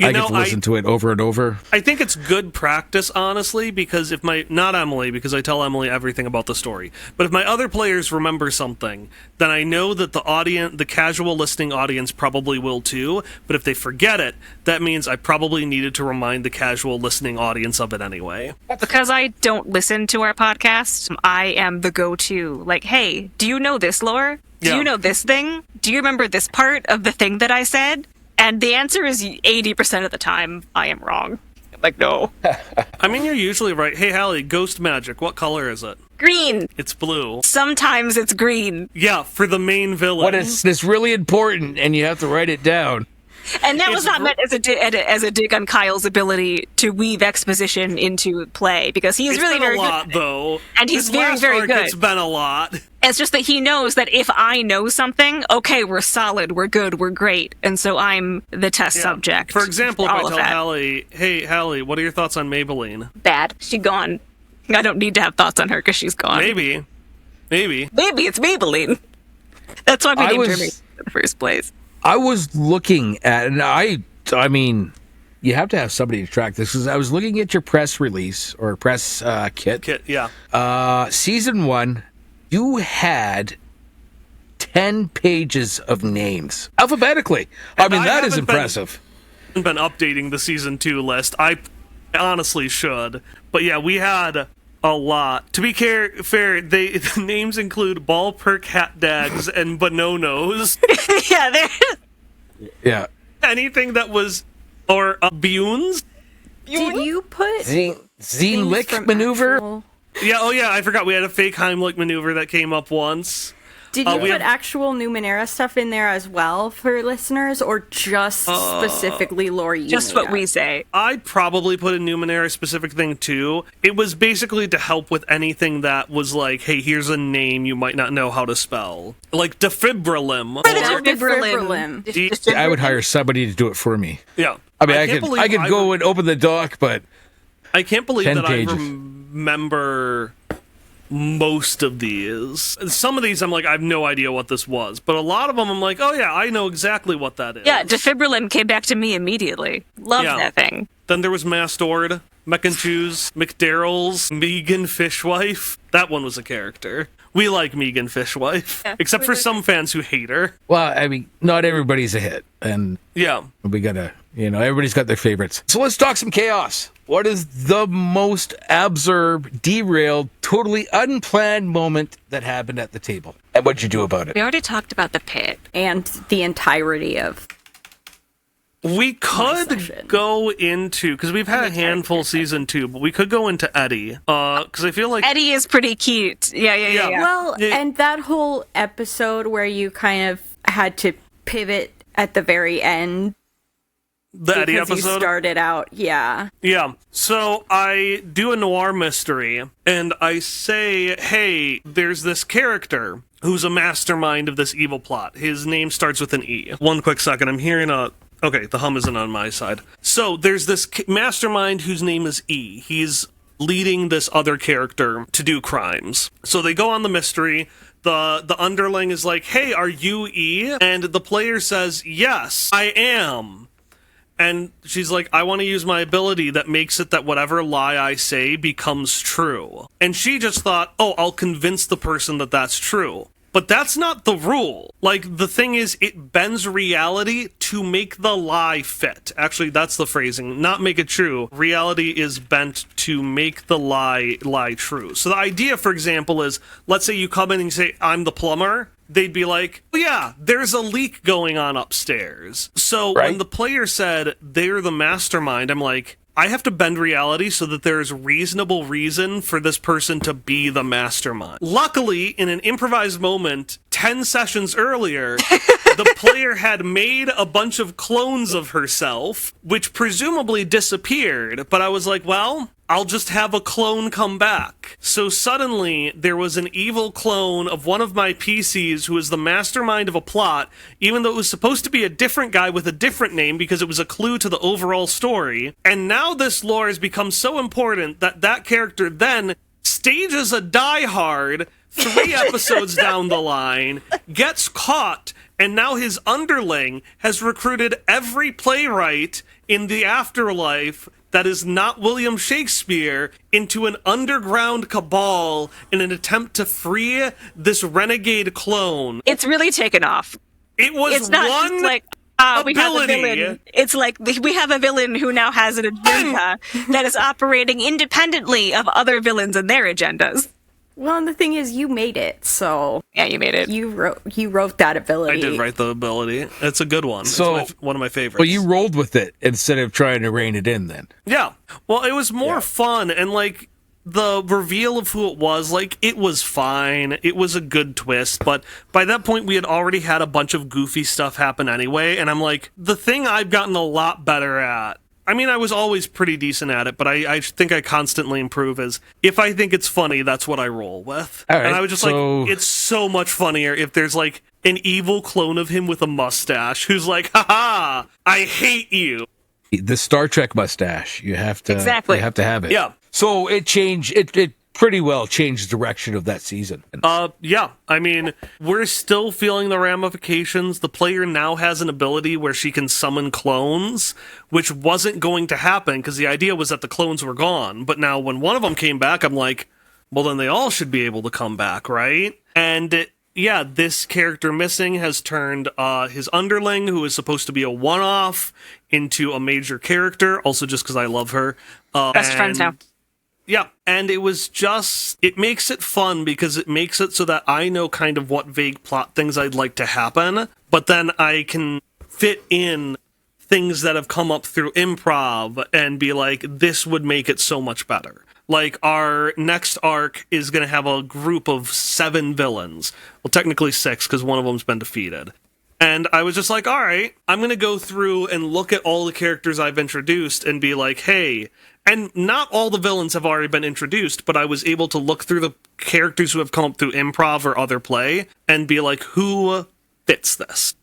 I get to listen to it over and over. I think it's good practice, honestly, because not Emily, because I tell Emily everything about the story, but if my other players remember something, then I know that the casual listening audience probably will too, but if they forget it, that means I probably needed to remind the casual listening audience of it anyway. Because I don't listen to our podcast, I am the go-to. Hey, do you know this lore? Do you know this thing? Do you remember this part of the thing that I said? And the answer is 80% of the time, I am wrong. No. I mean, you're usually right. Hey, Hallie, ghost magic, what color is it? Green. It's blue. Sometimes it's green. Yeah, for the main villain. What is this really important, and you have to write it down. And that was not meant as a dig on Kyle's ability to weave exposition into play, because he's really very good. It's been a lot, though. And he's very, very good. It's been a lot. It's just that he knows that if I know something, okay, we're solid, we're good, we're great. And so I'm the test subject. For example, if I tell Hallie, hey, Hallie, what are your thoughts on Maybelline? Bad. She's gone. I don't need to have thoughts on her because she's gone. Maybe it's Maybelline. That's why we named her in the first place. I was looking at, and I mean, you have to have somebody to track this, because I was looking at your press release, or press kit. Yeah. Season 1, you had 10 pages of names, alphabetically. I mean, that is impressive. I haven't been updating the Season 2 list. I honestly should. But yeah, we had a lot. To be fair, the names include Ballperk Hat Dags and Bononos. Yeah. Anything that was, or Bunes. Did you put Zine-Lick maneuver? Yeah, I forgot we had a fake Heimlich maneuver that came up once. Did you put actual Numenera stuff in there as well for listeners, or just specifically lore you Just what we say. I'd probably put a Numenera specific thing too. It was basically to help with anything that was hey, here's a name you might not know how to spell. Like Defibrilim. Defibrilim. I would hire somebody to do it for me. Yeah. I mean, I could go and open the doc, but I can't believe that pages. I remember most of these. Some of these I'm I have no idea what this was, but a lot of them I'm oh yeah, I know exactly what that is. Yeah, Defibrilim came back to me immediately. Love that thing. Then there was Mastord, Mechanchoos, McDarrell's, Megan Fishwife. That one was a character. We like Megan Fishwife, except for some fans who hate her. Well, I mean, not everybody's a hit, and Yeah. we gotta, everybody's got their favorites. So let's talk some chaos. What is the most absurd, derailed, totally unplanned moment that happened at the table? And what'd you do about it? We already talked about the pit. And the entirety of We could session. go into, because we've had a handful season 2, but we could go into Eddie, because I feel like Eddie is pretty cute. Yeah. Well, Yeah. and that whole episode where you kind of had to pivot at the very end the Eddie because you episode. started out, yeah. Yeah. So I do a noir mystery, and I say, hey, there's this character who's a mastermind of this evil plot. His name starts with an E. One quick second. I'm hearing a... Okay, the hum isn't on my side. So there's this mastermind whose name is E. He's leading this other character to do crimes. So they go on the mystery. The underling is like, hey, are you E? And the player says, yes, I am. And she's like, I want to use my ability that makes it that whatever lie I say becomes true. And she just thought, oh, I'll convince the person that that's true. But that's not the rule. Like, the thing is, it bends reality to make the lie fit. Actually, that's the phrasing. Not make it true. Reality is bent to make the lie true. So the idea, for example, is, let's say you come in and you say, I'm the plumber. They'd be like, well, yeah, there's a leak going on upstairs. So when the player said they're the mastermind, I'm like, I have to bend reality so that there's reasonable reason for this person to be the mastermind. Luckily, in an improvised moment, 10 sessions earlier, the player had made a bunch of clones of herself, which presumably disappeared. But I was like, well, I'll just have a clone come back. So suddenly, there was an evil clone of one of my PCs who was the mastermind of a plot, even though it was supposed to be a different guy with a different name because it was a clue to the overall story. And now this lore has become so important that that character then stages a Die Hard 3 episodes down the line, gets caught, and now his underling has recruited every playwright in the afterlife that is not William Shakespeare into an underground cabal in an attempt to free this renegade clone. It's really taken off. It was It's not one just like, we have a ability. villain. It's like we have a villain who now has an agenda that is operating independently of other villains and their agendas. Well, and the thing is, you made it, so Yeah, you made it. you wrote that ability. I did write the ability. It's a good one. So- It's one of my favorites. Well, you rolled with it instead of trying to rein it in then. Yeah. Well, it was more fun, and like the reveal of who it was, like it was fine. It was a good twist, but by that point we had already had a bunch of goofy stuff happen anyway, and I'm like, the thing I've gotten a lot better at, I mean, I was always pretty decent at it, but I think I constantly improve is if I think it's funny, that's what I roll with. All right, and I was just so- like, it's so much funnier if there's like an evil clone of him with a mustache who's like, haha, I hate you. The Star Trek mustache, you have to Exactly. you have to have it. Yeah. So it changed. It pretty well changed the direction of that season. Yeah. I mean, we're still feeling the ramifications. The player now has an ability where she can summon clones, which wasn't going to happen because the idea was that the clones were gone. But now when one of them came back, I'm like, well, then they all should be able to come back, right? And yeah, this character missing has turned his underling, who is supposed to be a one-off, into a major character, also just because I love her. Best friends now. Yeah, and it was just, it makes it fun because it makes it so that I know kind of what vague plot things I'd like to happen, but then I can fit in things that have come up through improv and be like, this would make it so much better. Like, our next arc is going to have a group of 7 villains. Well, technically 6, because one of them's been defeated. And I was just like, all right, I'm going to go through and look at all the characters I've introduced and be like, hey, and not all the villains have already been introduced, but I was able to look through the characters who have come up through improv or other play and be like, who fits this?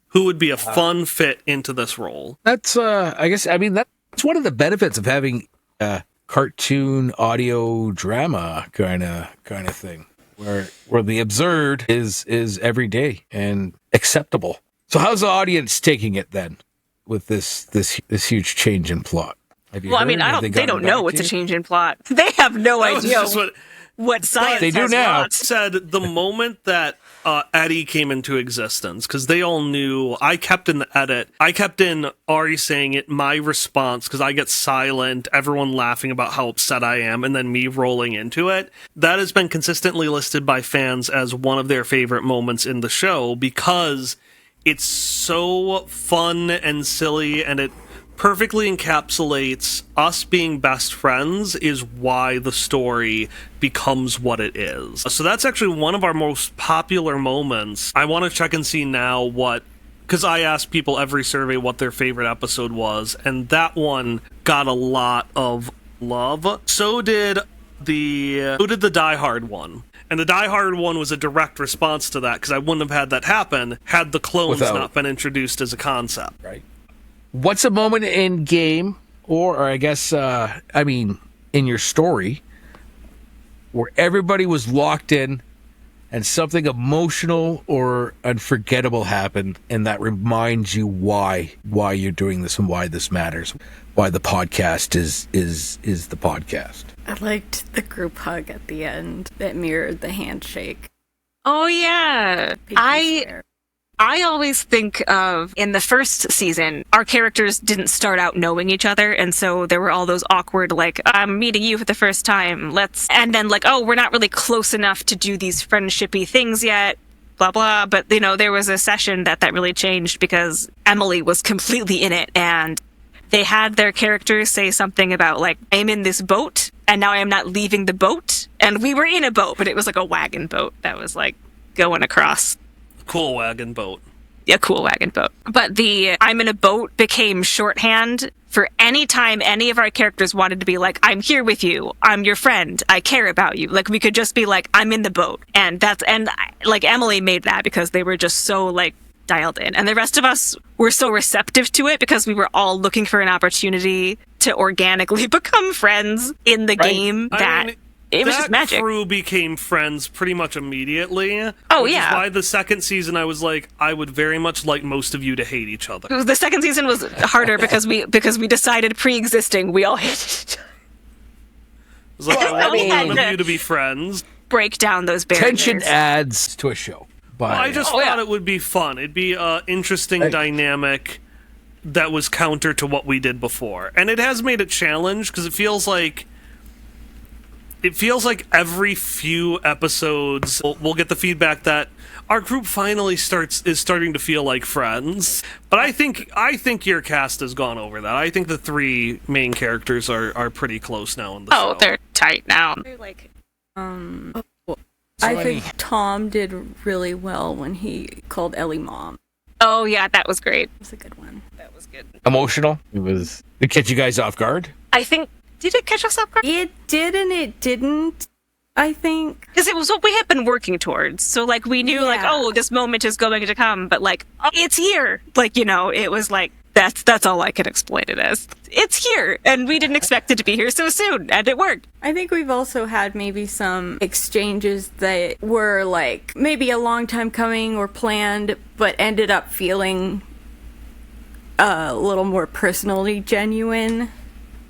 Who would be a fun fit into this role? That's I guess that's one of the benefits of having a cartoon audio drama kind of thing, where the absurd is everyday and acceptable. So how's the audience taking it then with this huge change in plot? Have you Well, I heard? mean, Have they gotten don't know back it's to a you? change in plot. They have no That was idea just what science They do has now. wrought. said the moment that Eddie came into existence, because they all knew, I kept in the edit, I kept in Ari saying it, my response, because I get silent, everyone laughing about how upset I am, and then me rolling into it. That has been consistently listed by fans as one of their favorite moments in the show, because it's so fun and silly, and it perfectly encapsulates us being best friends is why the story becomes what it is. So that's actually one of our most popular moments. I want to check and see now because I asked people every survey what their favorite episode was, and that one got a lot of love. So did the Die Hard one. And the Die Hard one was a direct response to that, because I wouldn't have had that happen had the clones not been introduced as a concept. Right. What's a moment in game, or I guess, in your story, where everybody was locked in and something emotional or unforgettable happened, and that reminds you why you're doing this and why this matters, why the podcast is the podcast? I liked the group hug at the end that mirrored the handshake. Oh, yeah. I always think of, in the first season, our characters didn't start out knowing each other, and so there were all those awkward, like, I'm meeting you for the first time, and then, like, oh, we're not really close enough to do these friendshipy things yet, blah, blah, but, there was a session that really changed because Emily was completely in it, and they had their characters say something about, like, I'm in this boat, and now I'm not leaving the boat, and we were in a boat, but it was like a wagon boat that was, like, going across. Cool wagon boat. Yeah, cool wagon boat. But the I'm in a boat became shorthand for any time any of our characters wanted to be like, I'm here with you, I'm your friend, I care about you. Like, we could just be like, I'm in the boat. And Emily made that because they were just so, like, dialed in. And the rest of us were so receptive to it because we were all looking for an opportunity to organically become friends in the game it was just magic. That crew became friends pretty much immediately. Oh, which yeah. is why the second season I was like, I would very much like most of you to hate each other. The second season was harder because we decided pre-existing we all hated each other. It was like, I want all of you to be friends. Break down those barriers. Tension adds to a show. But I just thought it would be fun. It'd be an interesting dynamic that was counter to what we did before. And it has made a challenge because it feels like every few episodes we'll get the feedback that our group finally is starting to feel like friends. But I think your cast has gone over that. I think the three main characters are pretty close now in the show. Oh, they're tight now. They're like, I think Tom did really well when he called Ellie mom. Oh yeah, that was great. That was a good one. That was good. Emotional. It catch you guys off guard. I think. Did it catch us off guard? It did and it didn't, I think. Because it was what we had been working towards. So, like, we knew, like, oh, this moment is going to come, but, like, oh, it's here. Like, it was like, that's all I can explain it as. It's here, and we didn't expect it to be here so soon, and it worked. I think we've also had maybe some exchanges that were, like, maybe a long time coming or planned, but ended up feeling a little more personally genuine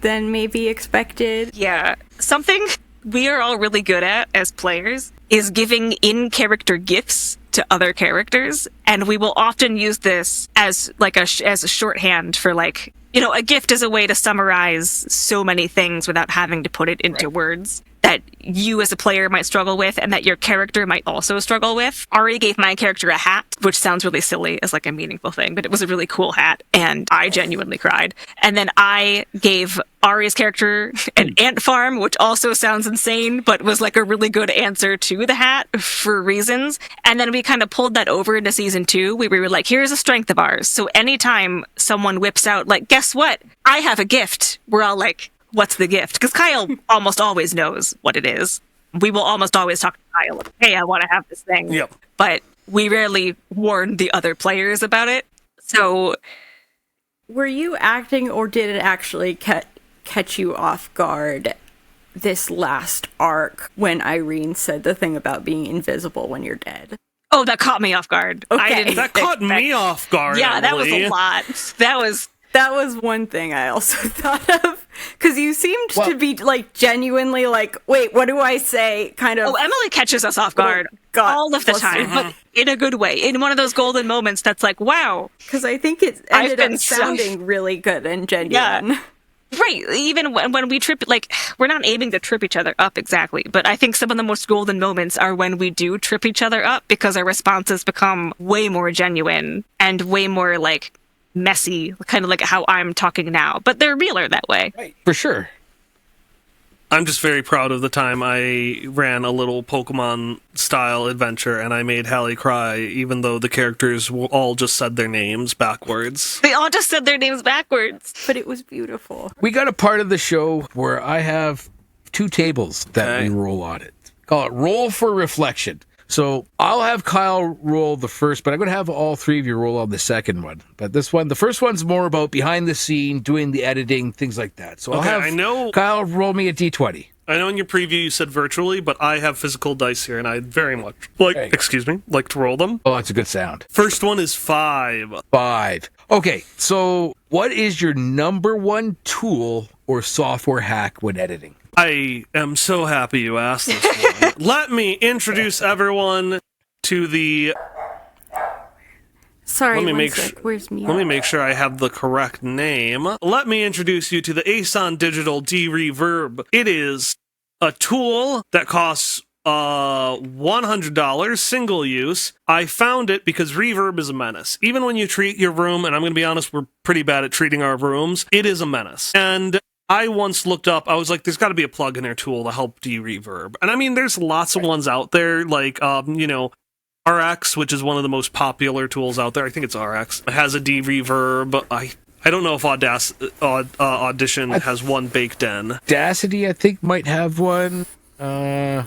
than maybe expected. Yeah. Something we are all really good at as players is giving in-character gifts to other characters, and we will often use this as as a shorthand for, like, a gift is a way to summarize so many things without having to put it into words that you as a player might struggle with and that your character might also struggle with. Ari gave my character a hat, which sounds really silly as, like, a meaningful thing, but it was a really cool hat, and I genuinely cried. And then I gave Ari's character an ant farm, which also sounds insane, but was, like, a really good answer to the hat for reasons. And then we kind of pulled that over into season 2. We were like, here's a strength of ours. So anytime someone whips out, like, guess what? I have a gift. We're all like, what's the gift? Because Kyle almost always knows what it is. We will almost always talk to Kyle, like, hey, I want to have this thing. Yep. But we rarely warn the other players about it. So, were you acting, or did it actually catch you off guard this last arc when Irene said the thing about being invisible when you're dead? Oh, that caught me off guard. Okay. I didn't That caught me off guard. Yeah, that was Emily. a lot. That was That was one thing I also thought of. Because you seemed to be, like, genuinely like, wait, what do I say? Kind of. Oh, Emily catches us off guard all of the time, but in a good way. In one of those golden moments that's like, wow. Because I think it ended up sounding really good and genuine. Yeah. Right. Even when we trip, like, we're not aiming to trip each other up exactly, but I think some of the most golden moments are when we do trip each other up because our responses become way more genuine and way more, like, messy, kind of like how I'm talking now. But they're realer that way. Right. For sure. I'm just very proud of the time I ran a little Pokemon-style adventure and I made Hallie cry, even though the characters all just said their names backwards. They all just said their names backwards. But it was beautiful. We got a part of the show where I have 2 tables that we roll on it. Call it Roll for Reflection. So I'll have Kyle roll the first, but I'm going to have all 3 of you roll on the second one. But this one, the first one's more about behind the scene, doing the editing, things like that. So I'll have Kyle roll me a D20. I know in your preview you said virtually, but I have physical dice here, and I very much like to roll them. Oh, that's a good sound. First one is 5. 5. Okay, so what is your number 1 tool or software hack when editing? I am so happy you asked this one. Let me introduce everyone to the... Sorry, where's Mia? Let me make sure I have the correct name. Let me introduce you to the ASON Digital D-Reverb. It is a tool that costs $100, single use. I found it because reverb is a menace. Even when you treat your room, and I'm going to be honest, we're pretty bad at treating our rooms, it is a menace. And I once looked up, I was like, there's got to be a plugin or tool to help de-reverb. And I mean, there's lots of ones out there, like, RX, which is one of the most popular tools out there. I think it's RX. It has a de-reverb. I don't know if Audition has one baked in. Audacity, I think, might have one. A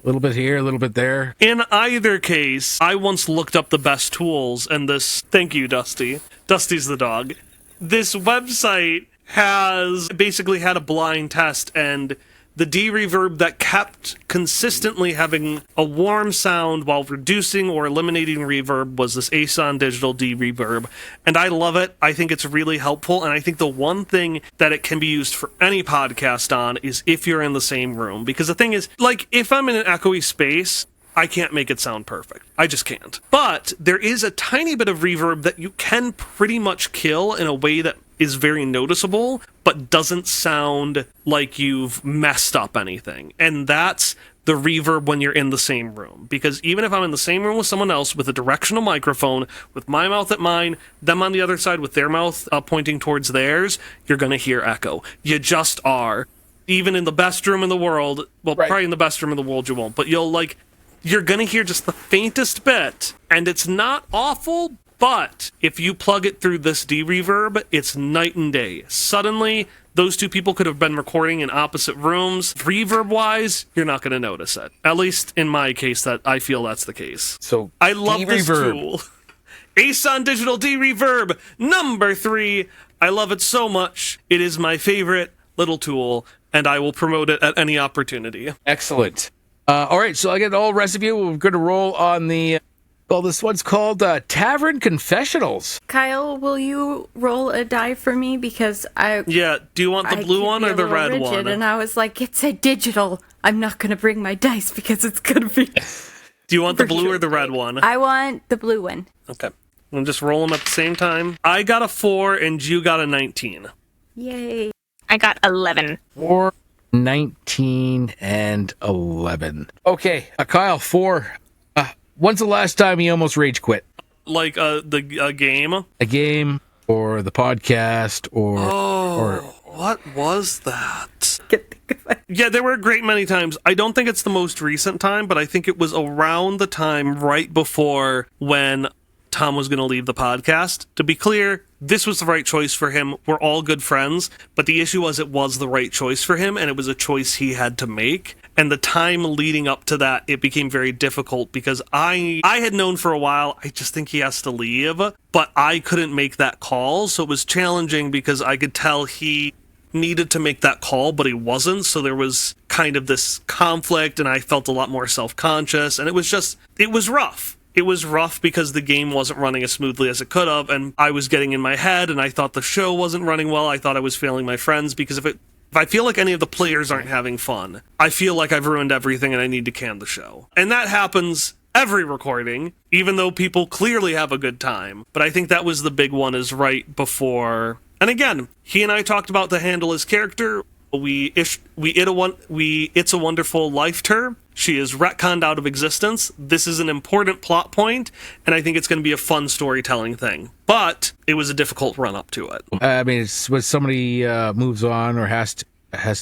little bit here, a little bit there. In either case, I once looked up the best tools, and this... Thank you, Dusty. Dusty's the dog. This website has basically had a blind test, and the de-reverb that kept consistently having a warm sound while reducing or eliminating reverb was this ASON Digital de-reverb, and I love it. I think it's really helpful, and I think the one thing that it can be used for any podcast on is if you're in the same room, because the thing is, like, if I'm in an echoey space, I can't make it sound perfect. I just can't. But there is a tiny bit of reverb that you can pretty much kill in a way that is very noticeable, but doesn't sound like you've messed up anything. And that's the reverb when you're in the same room. Because even if I'm in the same room with someone else with a directional microphone, with my mouth at mine, them on the other side with their mouth pointing towards theirs, you're going to hear echo. You just are. Even in the best room in the world, well, probably in the best room in the world you won't, but you're going to hear just the faintest bit, and it's not awful, but if you plug it through this de-reverb, it's night and day. Suddenly, those 2 people could have been recording in opposite rooms. Reverb-wise, you're not going to notice it. At least in my case, that I feel that's the case. So I love this tool. ASON Digital de-reverb, number 3. I love it so much. It is my favorite little tool, and I will promote it at any opportunity. Excellent. All right, so I get all the rest of you. We're going to roll on the... Well, this one's called Tavern Confessionals. Kyle, will you roll a die for me? Because Yeah, do you want the blue one or the red one? And I was like, it's a digital. I'm not going to bring my dice because it's going to be... Do you want the blue or the red one? I want the blue one. Okay. We'll just roll them at the same time. I got a 4 and you got a 19. Yay. I got 11. 4, 19, and 11. Okay, Kyle, 4. When's the last time you almost rage quit? Like the game? A game, or the podcast, or what was that? Yeah, there were a great many times. I don't think it's the most recent time, but I think it was around the time right before when Tom was going to leave the podcast. To be clear, this was the right choice for him. We're all good friends, but the issue was it was the right choice for him, and it was a choice he had to make. And the time leading up to that, it became very difficult because I had known for a while, I just think he has to leave, but I couldn't make that call. So it was challenging because I could tell he needed to make that call, but he wasn't. So there was kind of this conflict, and I felt a lot more self-conscious, and it was rough. it was rough because the game wasn't running as smoothly as it could have, and I was getting in my head, and I thought the show wasn't running well. I thought I was failing my friends, because if I feel like any of the players aren't having fun, I feel like I've ruined everything and I need to can the show. And that happens every recording, even though people clearly have a good time. But I think that was the big one, is right before. And again, he and I talked about to handle his character. It's a Wonderful Lifed her. She is retconned out of existence. This is an important plot point, and I think it's going to be a fun storytelling thing. But it was a difficult run up to it. I mean, it's when somebody moves on or has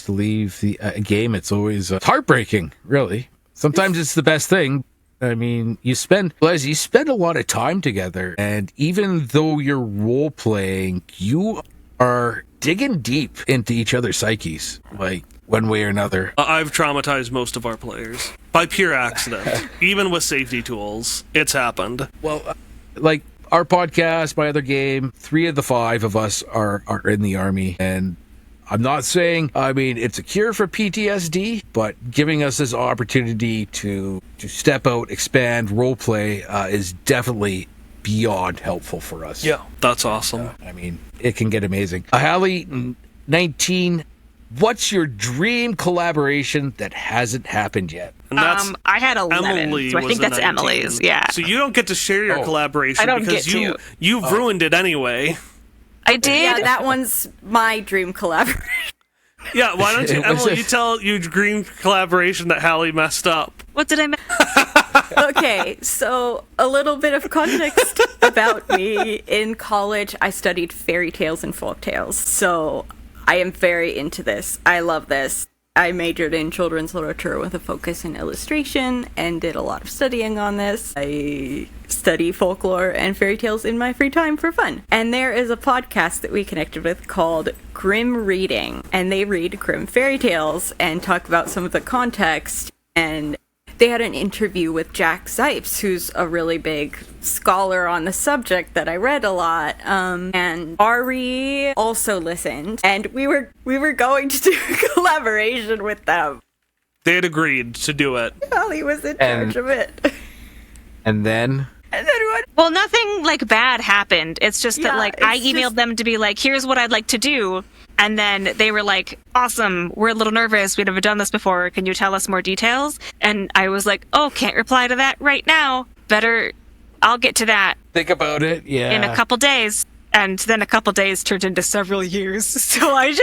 to leave the game, it's always heartbreaking, really. Sometimes it's the best thing. I mean, you spend a lot of time together, and even though you're role playing, you are digging deep into each other's psyches, like one way or another. I've traumatized most of our players by pure accident. Even with safety tools, it's happened. Well, like our podcast, my other game, 3 of the 5 of us are in the army, and I'm not saying, I mean, it's a cure for PTSD, but giving us this opportunity to step out, expand, role play is definitely beyond helpful for us. Yeah, that's awesome. I mean, it can get amazing. Hallie, 19, what's your dream collaboration that hasn't happened yet? And that's I had 11, Emily so I was think a that's 19. Emily's, yeah. So you don't get to share your collaboration I don't because get to. you've ruined it anyway. I did? Yeah, that one's my dream collaboration. Yeah, why don't you, Emily, you tell your dream collaboration that Hallie messed up. What did I miss? Okay, so a little bit of context about me. In college, I studied fairy tales and folk tales, so I am very into this. I love this. I majored in children's literature with a focus in illustration and did a lot of studying on this. I study folklore and fairy tales in my free time for fun. And there is a podcast that we connected with called Grim Reading, and they read grim fairy tales and talk about some of the context. And they had an interview with Jack Zipes, who's a really big scholar on the subject that I read a lot. And Ari also listened, and we were going to do a collaboration with them. They had agreed to do it. Holly was in charge of it. And then what? Well, nothing like bad happened. It's just that Yeah, I it's emailed just- them to be like, here's what I'd like to do. And then they were like, awesome, we're a little nervous. We've never done this before. Can you tell us more details? And I was like, oh, can't reply to that right now. I'll get to that think about it. Yeah. in a couple days. And then a couple days turned into several years. So I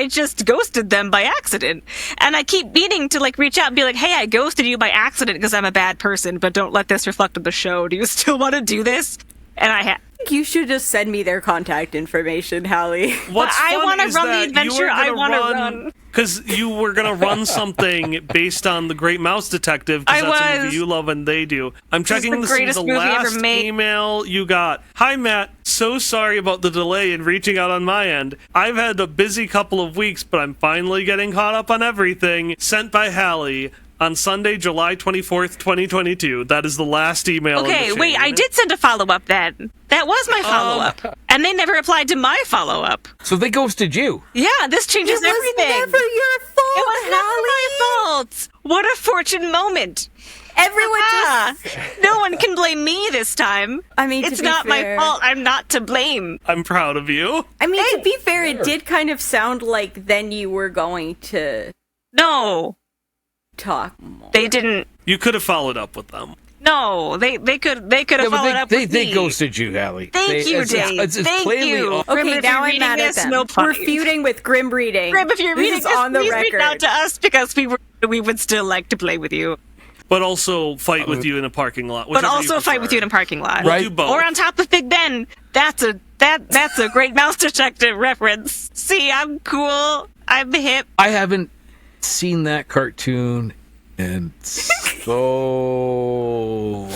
just ghosted them by accident. And I keep meaning to like reach out and be like, hey, I ghosted you by accident because I'm a bad person, but don't let this reflect on the show. Do you still want to do this? And I You should just send me their contact information, Hallie. What's I fun wanna is run the that you adventure were I gonna wanna run. Because you were going to run something based on The Great Mouse Detective, because I that's a was. movie you love and they do. I'm checking the to see greatest the movie ever last made. email you got. Hi, Matt. So sorry about the delay in reaching out on my end. I've had a busy couple of weeks, but I'm finally getting caught up on everything. Sent by Hallie. On Sunday, July 24th, 2022. That is the last email. Okay, in the wait, chain. I did send a follow-up then. That was my follow-up. And they never replied to my follow-up. So they ghosted you. Yeah, this changes everything. Never your fault, It was never my fault. What a fortune moment. Everyone just... No one can blame me this time. I mean, to it's be not fair- my fault. I'm not to blame. I'm proud of you. I mean, to be fair, it did kind of sound like then you were going to No, talk more. they didn't. You could have followed up with them. No, they could have Yeah, but followed up they with me. ghosted you, Hallie. Thank you, Dave. It's Thank plainly you. off- Grim, Okay, if now you're I'm reading mad at this, them. no We're point. feuding with Grim Reading. Grim, if you're This reading is this, on the please reach record. out to us because we would still like to play with you. But also fight with you in a parking lot. But also fight with you in a parking lot. We'll Right. do both. Or on top of Big Ben. That's a great Mouse Detective reference. See, I'm cool. I'm hip. I haven't seen that cartoon and so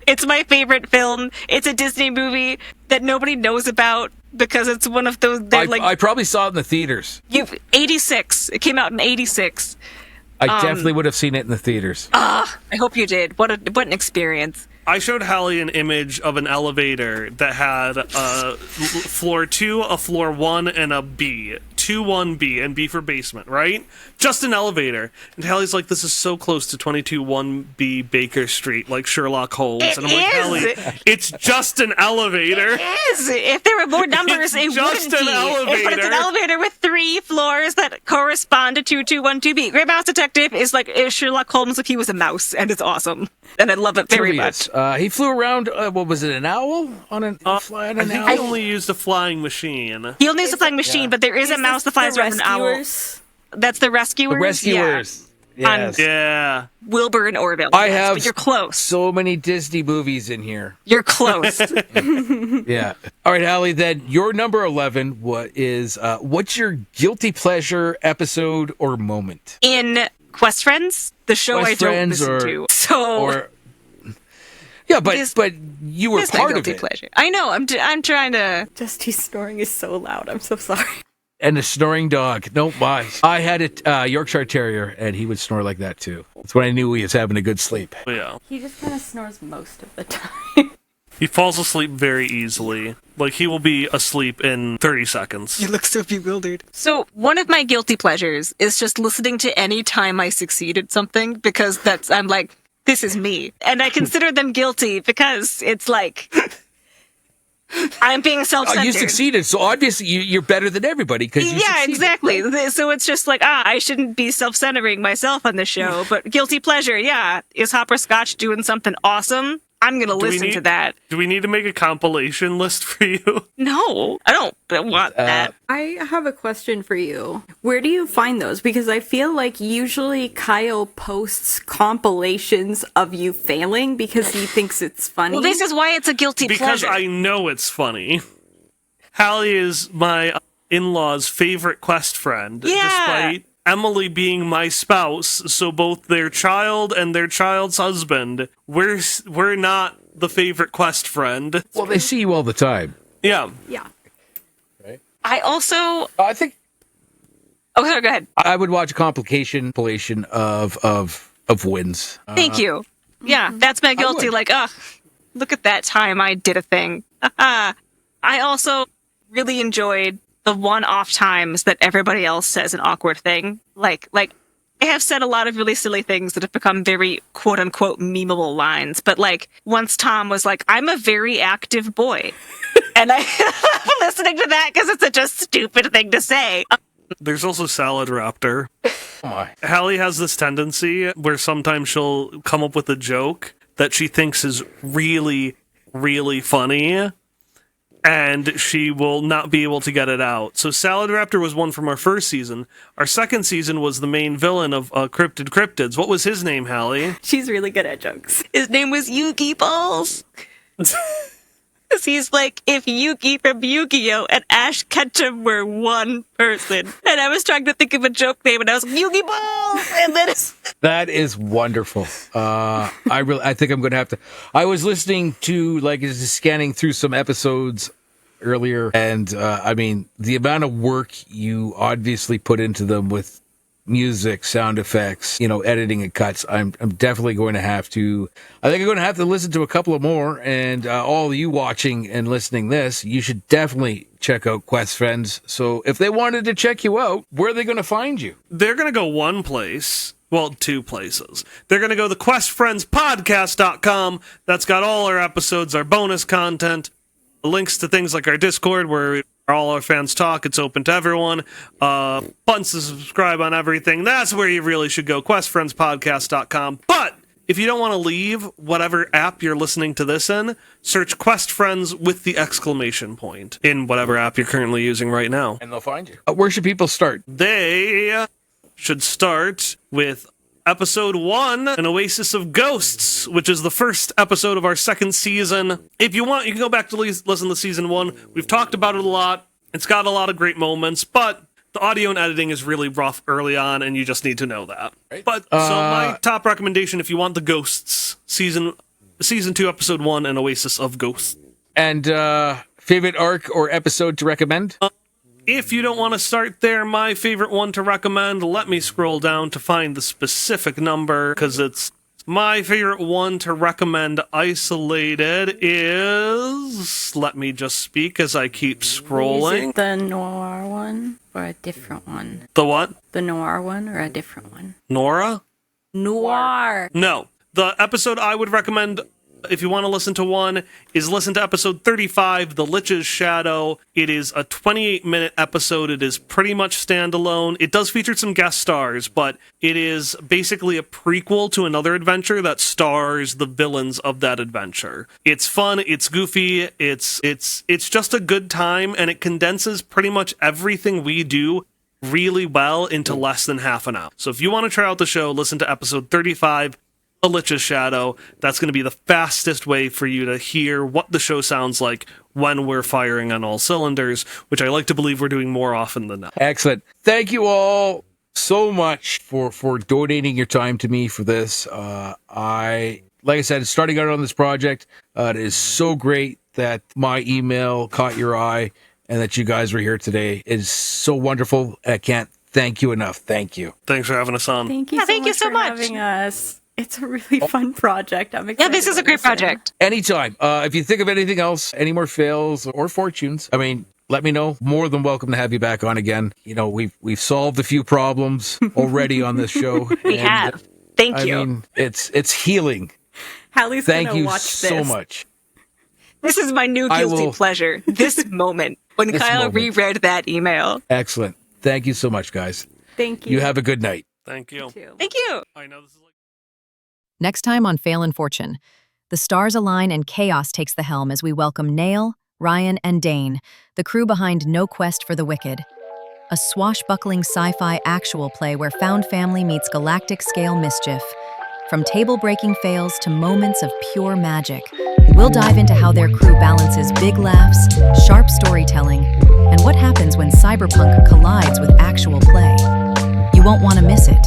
It's my favorite film. It's a Disney movie that nobody knows about because it's one of those. I probably saw it in the theaters. 86. It came out in 86. I definitely would have seen it in the theaters. I hope you did. What an experience. I showed Hallie an image of an elevator that had a floor 2, a floor 1, and a B. 21B, and B for basement, right? Just an elevator. And Hallie's like, this is so close to 221B Baker Street, like Sherlock Holmes. And I'm like, Hallie, it's just an elevator. It is. If there were more numbers, it just wouldn't an be. elevator. But it's an elevator with 3 floors that correspond to 2212B. Great Mouse Detective is like Sherlock Holmes if he was a mouse, and it's awesome. And I love it very much. He flew around, what was it, an owl? Fly on an I think owl? he only used a flying machine. He only used a flying machine, but there is a mouse that flies around an owl. Rescuers? That's the Rescuers? The Rescuers. Yes. Yeah. Wilbur and Orville. I yes, have but you're close. so many Disney movies in here. You're close. Yeah. All right, Hallie, then your number 11 what's your guilty pleasure episode or moment? In QuestFriends, the show I don't listen to. So yeah, but you were it's my part of guilty it. pleasure. I know. I'm trying to. Dusty's snoring is so loud. I'm so sorry. And the snoring dog. No, I had a Yorkshire Terrier, and he would snore like that too. That's when I knew he was having a good sleep. Yeah. He just kind of snores most of the time. He falls asleep very easily. Like, he will be asleep in 30 seconds. You look so bewildered. So, one of my guilty pleasures is just listening to any time I succeed at something, because I'm like, this is me. And I consider them guilty because it's like, I'm being self-centered. You succeeded, so obviously you're better than everybody because you succeeded. Exactly. So it's just like, I shouldn't be self-centering myself on the show, but guilty pleasure, yeah. Is Hopperscotch doing something awesome? I'm going to listen to that. Do we need to make a compilation list for you? No, I don't want that. I have a question for you. Where do you find those? Because I feel like usually Kyle posts compilations of you failing because he thinks it's funny. Well, this is why it's a guilty Because pleasure. I know it's funny. Hallie is my in-laws' favorite quest friend, despite Emily being my spouse, so both their child and their child's husband, we're not the favorite quest friend. Well, they see you all the time. Yeah. Yeah. Right. I also... I think... Oh, sorry, go ahead. I would watch a compilation of wins. Thank you. Yeah, that's my guilty. Like, look at that time I did a thing. I also really enjoyed the one-off times that everybody else says an awkward thing. Like I have said a lot of really silly things that have become very quote-unquote memeable lines, but like once Tom was like, I'm a very active boy. And I'm listening to that because it's such a stupid thing to say. There's also Salad Raptor. Oh my. Hallie has this tendency where sometimes she'll come up with a joke that she thinks is really, really funny, and she will not be able to get it out. So Salad Raptor was one from our first season. Our second season was the main villain of Cryptid Cryptids. What was his name, Hallie? She's really good at jokes. His name was Yugi Balls. Because he's like, if Yugi from Yu-Gi-Oh! And Ash Ketchum were one person. And I was trying to think of a joke name, and I was like, Yugi Balls! And then That is wonderful. I think I'm going to have to... I was listening to, just scanning through some episodes earlier, and, I mean, the amount of work you obviously put into them with music, sound effects, editing and cuts, I'm definitely going to have to... I think I'm going to have to listen to a couple of more, and all of you watching and listening this, you should definitely check out QuestFriends. So if they wanted to check you out, where are they going to find you? They're going to go one place. Well, two places. They're going to go to QuestFriendsPodcast.com. That's got all our episodes, our bonus content, links to things like our Discord where all our fans talk. It's open to everyone. Buttons to subscribe on everything. That's where you really should go, QuestFriendsPodcast.com. But if you don't want to leave whatever app you're listening to this in, search Quest Friends with the exclamation point in whatever app you're currently using right now. And they'll find you. Where should people start? They should start with episode 1, An Oasis of Ghosts, which is the first episode of our second season. If you want, you can go back to listen to season 1. We've talked about it a lot. It's got a lot of great moments, but the audio and editing is really rough early on, and you just need to know that. Right. But so my top recommendation, if you want the Ghosts, season 2, episode 1, An Oasis of Ghosts. And favorite arc or episode to recommend? If you don't want to start there, my favorite one to recommend, let me scroll down to find the specific number, because it's My favorite one to recommend isolated is... Let me just speak as I keep scrolling. Is it the noir one or a different one? The what? The noir one or a different one? Nora? Noir. No. The episode I would recommend, if you want to listen to one, is listen to episode 35, The Lich's Shadow. It is a 28-minute episode. It is pretty much standalone. It does feature some guest stars, but it is basically a prequel to another adventure that stars the villains of that adventure. It's fun, it's goofy, it's just a good time, and it condenses pretty much everything we do really well into less than half an hour. So if you want to try out the show, listen to episode 35, The Lich's Shadow. That's going to be the fastest way for you to hear what the show sounds like when we're firing on all cylinders, which I like to believe we're doing more often than not. Excellent. Thank you all so much for donating your time to me for this. Like I said, starting out on this project, it is so great that my email caught your eye and that you guys were here today. It is so wonderful. I can't thank you enough. Thank you. Thanks for having us on. Thank you so much for having us. It's a really fun project. I'm excited. Yeah, this is a great project. Anytime. If you think of anything else, any more fails or fortunes, let me know. More than welcome to have you back on again. You know, we've solved a few problems already on this show. We have. Thank you. I mean, it's healing. Hallie's Thank gonna you watch so this. much. This is my new guilty pleasure. This moment when This Kyle moment. reread that email. Excellent. Thank you so much, guys. Thank you. You have a good night. Thank you. Thank you. I know this is like... Next time on Fail in Fortune, the stars align and chaos takes the helm as we welcome Nail, Ryan, and Dane, the crew behind No Quest for the Wicked, a swashbuckling sci-fi actual play where found family meets galactic-scale mischief. From table-breaking fails to moments of pure magic, we'll dive into how their crew balances big laughs, sharp storytelling, and what happens when cyberpunk collides with actual play. You won't want to miss it.